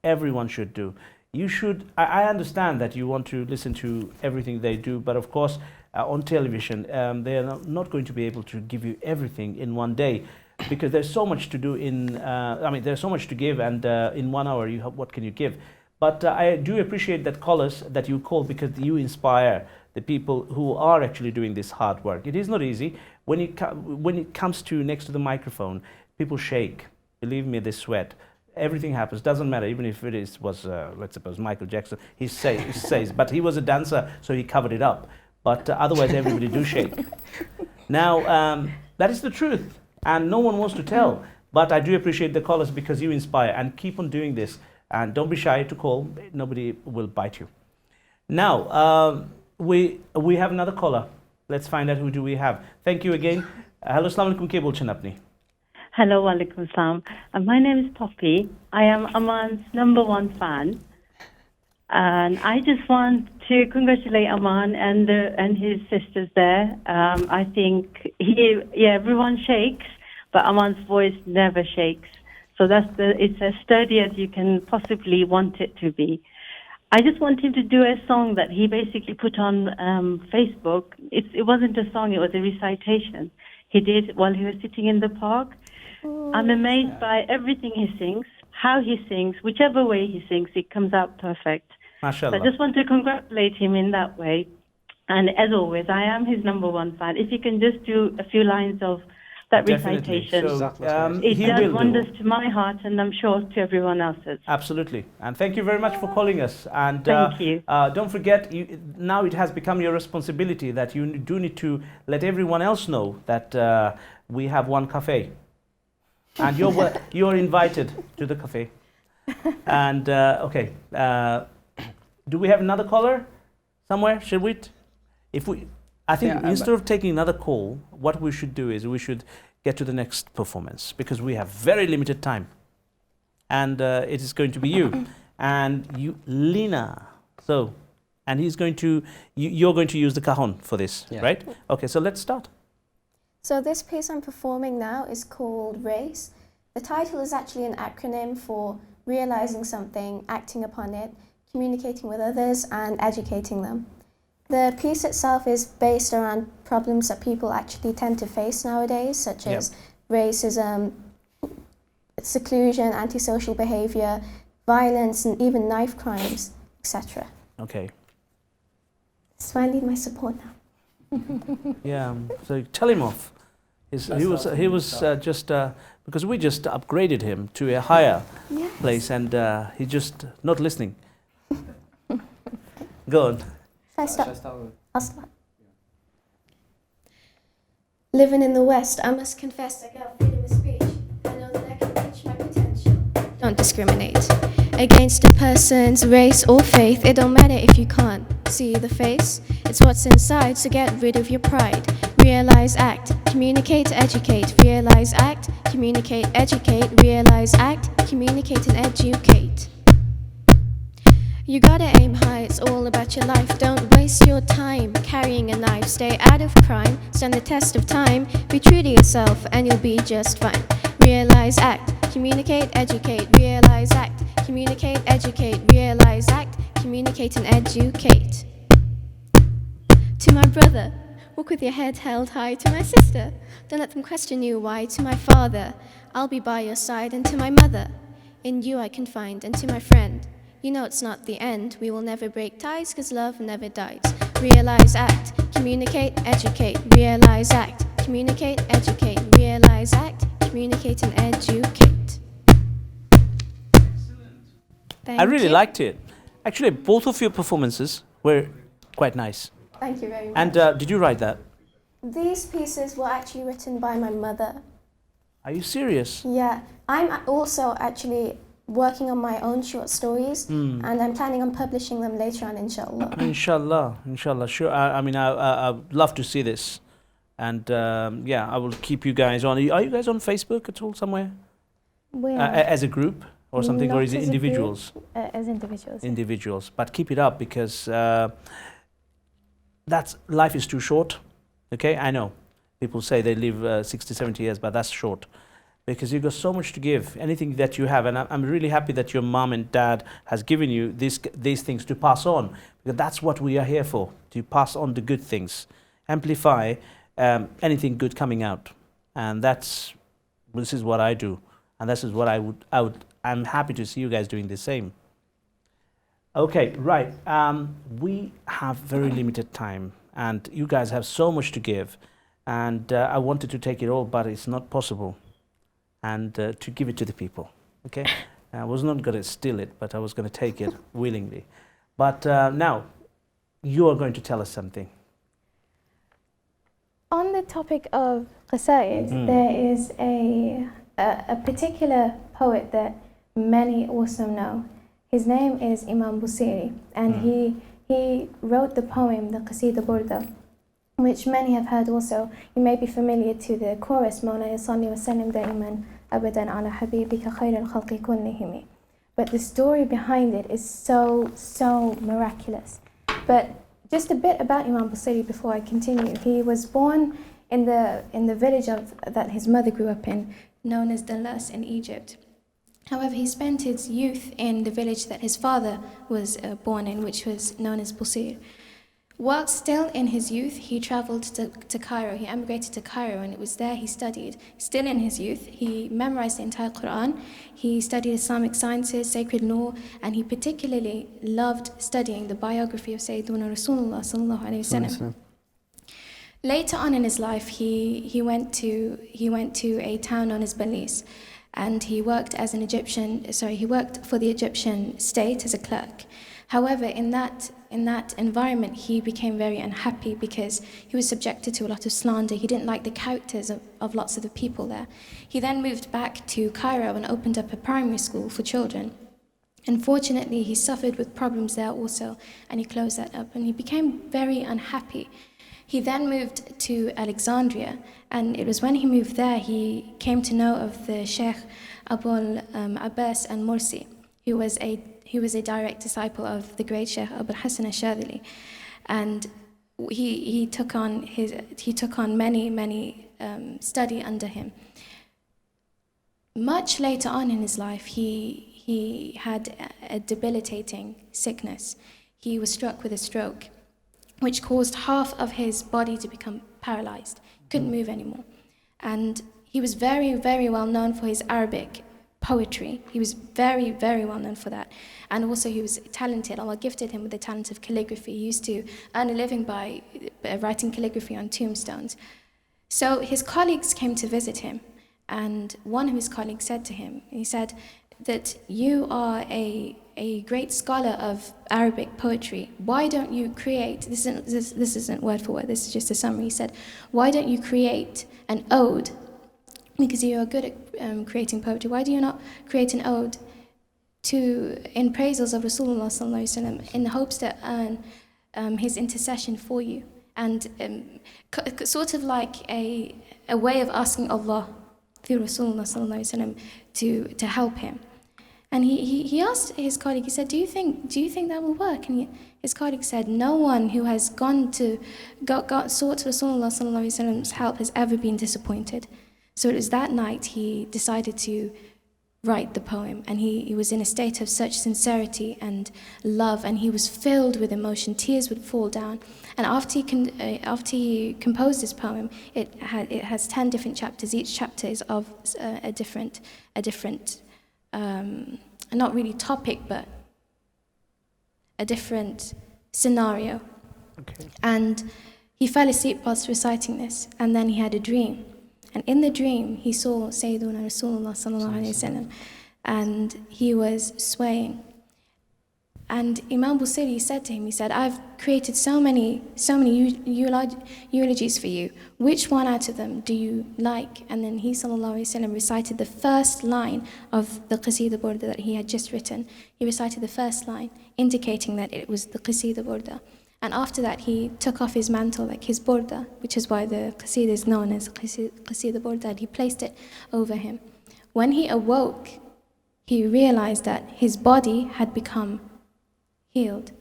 everyone should do. You should. I understand that you want to listen to everything they do, but of course, on television, they are not going to be able to give you everything in one day. Because there's so much to do there's so much to give, and in 1 hour, what can you give? But I do appreciate that callers that you call because you inspire the people who are actually doing this hard work. It is not easy. When it comes to next to the microphone, people shake. Believe me, they sweat. Everything happens. Doesn't matter, even if it was, let's suppose, Michael Jackson. He says, but he was a dancer, so he covered it up. But otherwise, everybody do shake. Now, that is the truth. And no one wants to tell. But I do appreciate the callers because you inspire, and keep on doing this. And don't be shy to call. Nobody will bite you. Now, we have another caller. Let's find out who do we have. Thank you again. Hello, assalamu alaikum. Ke bolchen apni? Hello, walaikum salam. My name is Poppy. I am Aman's #1 fan. And I just want to congratulate Aman and his sisters there. I think everyone shakes, but Aman's voice never shakes. So it's as sturdy as you can possibly want it to be. I just want him to do a song that he basically put on Facebook. It wasn't a song, it was a recitation he did while he was sitting in the park. I'm amazed by everything he sings, how he sings, whichever way he sings, it comes out perfect. MashaAllah. So I just want to congratulate him in that way. And as always, I am his #1 fan. If you can just do a few lines of that Definitely. recitation. So, It he does will wonders do. to my heart, and I'm sure to everyone else's. Absolutely. And thank you very much for calling us. And Thank you. don't forget, now it has become your responsibility that you do need to let everyone else know that we have one cafe. And you're invited to the cafe. And okay, do we have another caller somewhere? Should we? I think instead of taking another call, what we should do is we should get to the next performance because we have very limited time, and it is going to be you and you, Lina. So, and he's going to you're going to use the cajon for this, right? Okay, so let's start. So this piece I'm performing now is called Race. The title is actually an acronym for realizing something, acting upon it, communicating with others, and educating them. The piece itself is based around problems that people actually tend to face nowadays, such as racism, seclusion, antisocial behavior, violence, and even knife crimes, etc. Okay. So I need my support now. Yeah. So tell him off. He was just because we just upgraded him to a higher place, and he's just not listening. Go on. I'll start. Living in the West, I must confess I got freedom of speech. I know that I can reach my potential. Don't discriminate against a person's race or faith. It don't matter if you can't see the face. It's what's inside, so get rid of your pride. Realize, act, communicate, educate. Realize, act, communicate, educate. Realize, act, communicate and educate. You gotta aim high, it's all about your life. Don't waste your time carrying a knife. Stay out of crime, stand the test of time. Be true to yourself and you'll be just fine. Realize, act, communicate, educate. Realize, act, communicate, educate. Realize, act, communicate and educate. To my brother, walk with your head held high. To my sister, don't let them question you why. To my father, I'll be by your side. And to my mother, in you I can find. And to my friend, you know it's not the end. We will never break ties, cause love never dies. Realize, act, communicate, educate. Realize, act, communicate, educate. Realize, act, communicate and educate. Thank I really you. liked it. Actually, both of your performances were quite nice. Thank you very much. And did you write that? These pieces were actually written by my mother. Are you serious? Yeah, I'm also actually working on my own short stories, and I'm planning on publishing them later on, inshallah. Inshallah, sure. I mean, I would love to see this. And yeah, I will keep you guys on. Are you guys on Facebook at all somewhere? We are As a group or something, or not is it as a group, individuals? as individuals. Individuals. But keep it up because life is too short. Okay, I know. People say they live 60, 70 years, but that's short. Because you've got so much to give, anything that you have. And I'm really happy that your mom and dad has given you these things to pass on. Because that's what we are here for, to pass on the good things. Amplify anything good coming out. And this is what I do. And this is what I'm happy to see you guys doing the same. Okay, right. We have very limited time. And you guys have so much to give. And I wanted to take it all, but it's not possible. And to give it to the people, okay? I was not going to steal it, but I was going to take it willingly. But now, you are going to tell us something. On the topic of qasaid, there is a particular poet that many also know. His name is Imam Busari, and he wrote the poem, the Qasida Burda, which many have heard also. You may be familiar to the chorus, مولاي صل وسلم دائما أبدا على حبيبك خير الخلق كلهم. But the story behind it is so miraculous. But just a bit about Imam Busari before I continue. He was born in the village that his mother grew up in, known as Dalas in Egypt. However, he spent his youth in the village that his father was born in, which was known as Busir. While still in his youth, he traveled to Cairo. He emigrated to Cairo, and it was there he studied. Still in his youth, he memorized the entire Quran. He studied Islamic sciences, sacred law, and he particularly loved studying the biography of Sayyiduna Rasulullah sallallahu alaihi wasallam. Later on in his life, he went to a town known as Belize, and he worked as he worked for the Egyptian state as a clerk. However, in that environment, he became very unhappy because he was subjected to a lot of slander. He didn't like the characters of lots of the people there. He then moved back to Cairo and opened up a primary school for children. Unfortunately, he suffered with problems there also, and he closed that up, and he became very unhappy. He then moved to Alexandria, and it was when he moved there he came to know of the Sheikh Abul Abbas al-Mursi, who was a direct disciple of the great Sheikh Abul Hassan al-Shadhili, and he took on many study under him. Much later on in his life, he had a debilitating sickness. He was struck with a stroke, which caused half of his body to become paralyzed. He couldn't move anymore. And he was very, very well known for his Arabic poetry. He was very, very well known for that. And also he was talented. Allah gifted him with the talent of calligraphy. He used to earn a living by writing calligraphy on tombstones. So his colleagues came to visit him, and one of his colleagues said to him, he said that you are a great scholar of Arabic poetry. Why don't you create, this isn't word for word, this is just a summary. He said, why don't you create an ode? Because you are good at creating poetry. Why do you not create an ode in praises of Rasulullah sallallahu alaihi wasallam, in the hopes to earn his intercession for you? And sort of like a way of asking Allah through Rasulullah sallallahu alaihi wasallam to help him. And he asked his colleague, he said, do you think that will work? And his colleague said, no one who has sought Rasulullah sallallahu alaihi wasallam's help has ever been disappointed. So it was that night he decided to write the poem, and he was in a state of such sincerity and love, and he was filled with emotion. Tears would fall down. And after he composed this poem, it has 10 different chapters. Each chapter is of a different not really topic, but a different scenario. Okay. And he fell asleep whilst reciting this, and then he had a dream. And in the dream, he saw Sayyiduna Rasulullah sallallahu alaihi wasallam, and he was swaying. And Imam Busari said to him, he said, I've created so many eulogies for you. Which one out of them do you like? And then he sallallahu alaihi wasallam recited the first line of the Crusader Burda that he had just written. He recited the first line, indicating that it was the Crusader Burda. And after that, he took off his mantle, like his burda, which is why the Crusader is known as Crusader Burda, and he placed it over him. When he awoke, he realized that his body had become healed.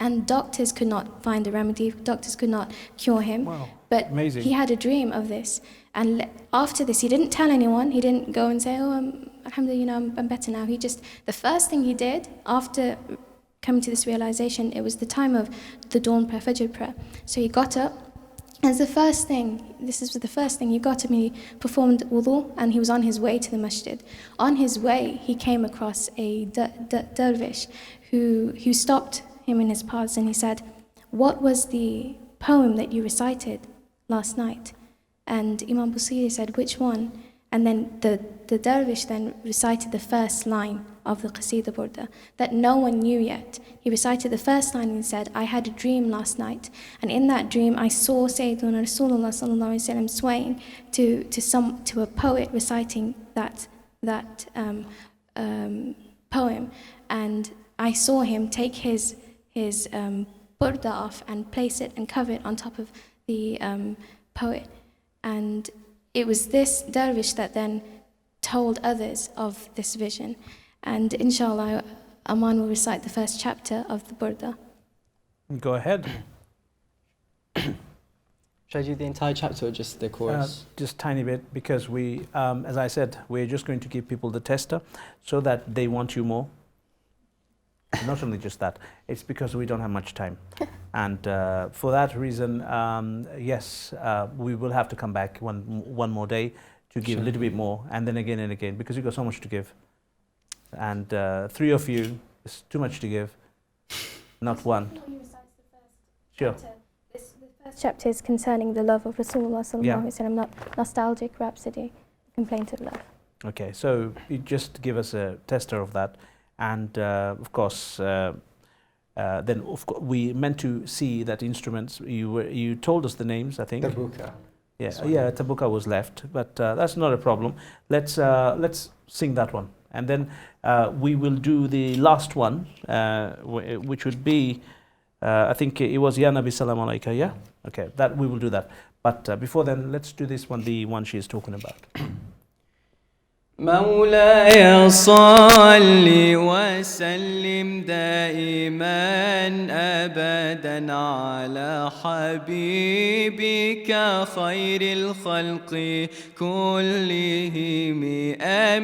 And doctors could not find a remedy, doctors could not cure him. Wow. But Amazing. he had a dream of this. And after this, he didn't tell anyone, he didn't go and say, alhamdulillah, I'm better now. The first thing he did after coming to this realization, it was the time of the dawn prayer, Fajr prayer. So he got up, and the first thing he got up, he performed wudu, and he was on his way to the masjid. On his way, he came across a dervish who stopped him in his paths, and he said, what was the poem that you recited last night? And Imam Busari said, which one? And then the dervish then recited the first line of the Crusader Burda that no one knew yet. He recited the first line and said, I had a dream last night, and in that dream I saw Sayyiduna Rasulullah sallallahu alaihi wasallam swaying to a poet reciting that poem, and I saw him take his burda off and place it and cover it on top of the poet. And it was this dervish that then told others of this vision. And inshallah, Aman will recite the first chapter of the Burda. Go ahead. Should I do the entire chapter or just the chorus? Just tiny bit, because we, as I said, we're just going to give people the tester so that they want you more. Not only just that, it's because we don't have much time. And for that reason, yes, we will have to come back one more day to give a little bit more, and then again and again, because you've got so much to give. And 3 of you is too much to give, not one. Sure. The first first chapter is concerning the love of Rasulullah sallallahu alaihi wasallam, not nostalgic rhapsody, complaint of love. Okay, so you just give us a tester of that, and of course, then we meant to see that instruments. You told us the names, I think. Tabuka. Yeah, Tabuka was left, but that's not a problem. Let's sing that one, and then we will do the last one, which would be, I think it was Ya Nabi Salam Alayka. Yeah, okay, that we will do that. But before then, let's do this one, the one she is talking about. مولاي صل وسلم دائما أبدا على حبيبك خير الخلق كلهم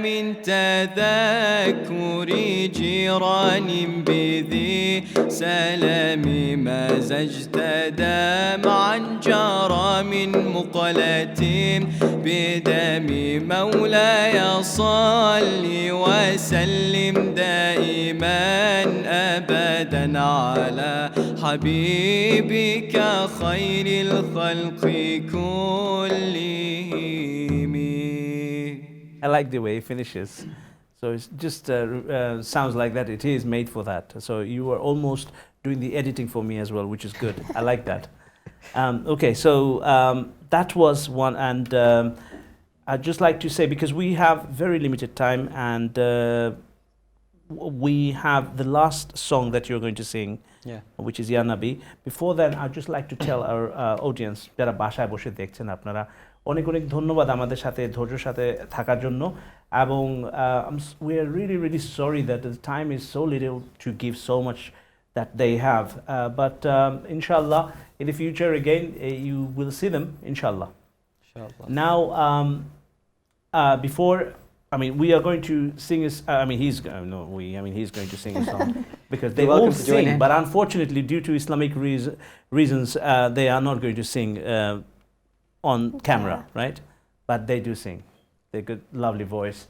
من تذكر جيران بذي سلام مزجت دمعا جرى من مقلة بدم مولاي صل وسلم دائما أبدا على حبيبك خير الخلق كلهم. I like the way it finishes. So it just sounds like that it is made for that. So you are almost doing the editing for me as well, which is good. I like that. Okay, so that was one, and I'd just like to say, because we have very limited time, and we have the last song that you're going to sing, which is Ya Nabi. Before then, I'd just like to tell our audience, যারা বাসায় বসে দেখছেন আপনারা, অনেক অনেক ধন্যবাদ আমাদের সাথে ধৈর্যের সাথে থাকার জন্য, এবং we are really, really sorry that the time is so little to give so much that they have, but inshallah, in the future again, you will see them, inshallah. Now, before, I mean, we are going to sing a, I mean, he's going to sing a song, because they all sing, but unfortunately, due to Islamic reasons, they are not going to sing on camera, right? But they do sing. They've got lovely voice,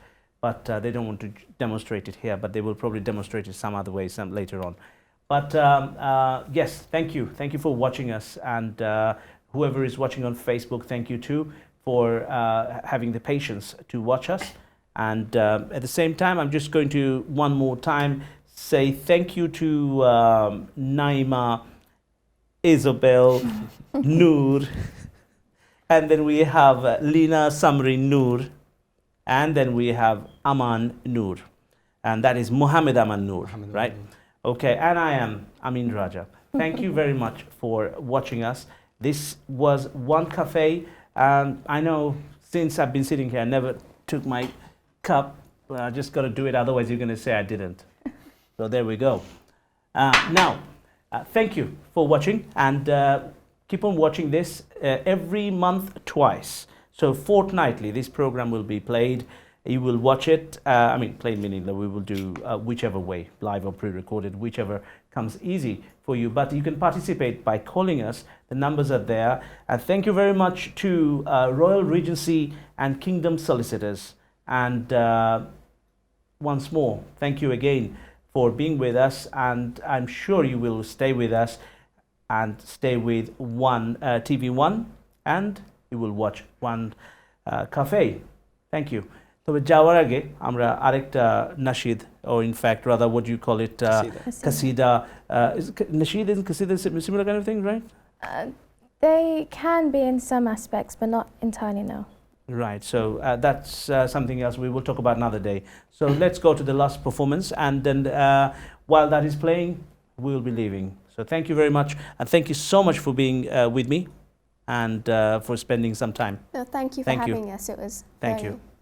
but they don't want to demonstrate it here, but they will probably demonstrate it some other way later on. But yes, thank you for watching us, and whoever is watching on Facebook, thank you too for having the patience to watch us. And at the same time, I'm just going to one more time say thank you to Naima, Isabel, Noor, and then we have Lina Samri Noor, and then we have Aman Noor, and that is Muhammad Aman Noor, right? Okay, and I am Amin Raja. Thank you very much for watching us. This was One Cafe, and I know since I've been sitting here, I never took my cup, but I just got to do it, otherwise you're going to say I didn't. So there we go. Now, thank you for watching, and keep on watching this every month twice. So fortnightly, this program will be played. You will watch it, I mean, played meaning that we will do whichever way, live or pre-recorded, whichever comes easy for you. But you can participate by calling us. The numbers are there. And thank you very much to Royal Regency and Kingdom Solicitors. And once more, thank you again for being with us. And I'm sure you will stay with us and stay with TV1, and you will watch One Cafe. Thank you. তবে যাওয়ার আগে আমরা আরেকটা nasheed, or in fact rather what do you call it, qasida, is nasheed and qasida similar kind of thing, right? They can be in some aspects, but not entirely, no. Right, so that's something else we will talk about another day. So let's go to the last performance, and then while that is playing, we will be leaving. So thank you very much, and thank you so much for being with me, and for spending some time. No, thank you for having us. It was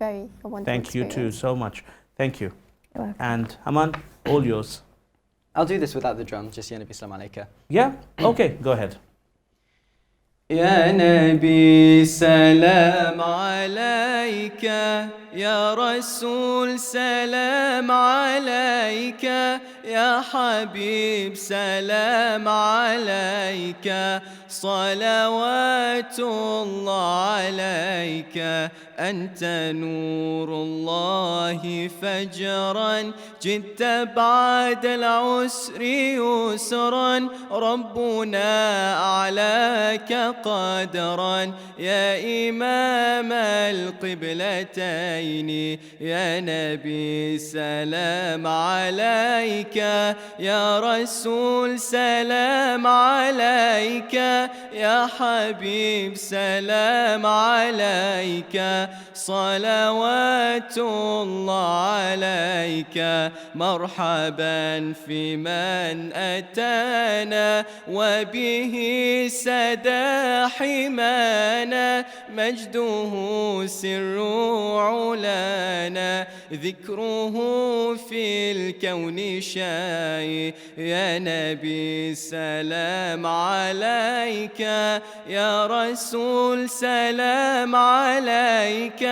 very a wonderful Thank you too so much. Thank you. You're welcome. And Aman, all yours. I'll do this without the drum, just Ya Nabi Salam Alayka. Yeah? Okay, go ahead. يا نبي سلام عليك يا رسول سلام عليك يا حبيب سلام عليك صلوات الله عليك أنت نور الله فجرا جئت بعد العسر يسرا ربنا أعلاك قدرا يا إمام القبلتين يا نبي سلام عليك يا رسول سلام عليك يا حبيب سلام عليك صلوات الله عليك مرحبا في من أتانا وبه سدا حمانا مجده سر علانا ذكره في الكون شاي يا نبي سلام عليك يا رسول سلام عليك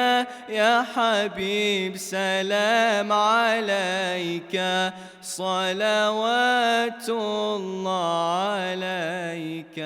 يا حبيب سلام عليك صلوات الله عليك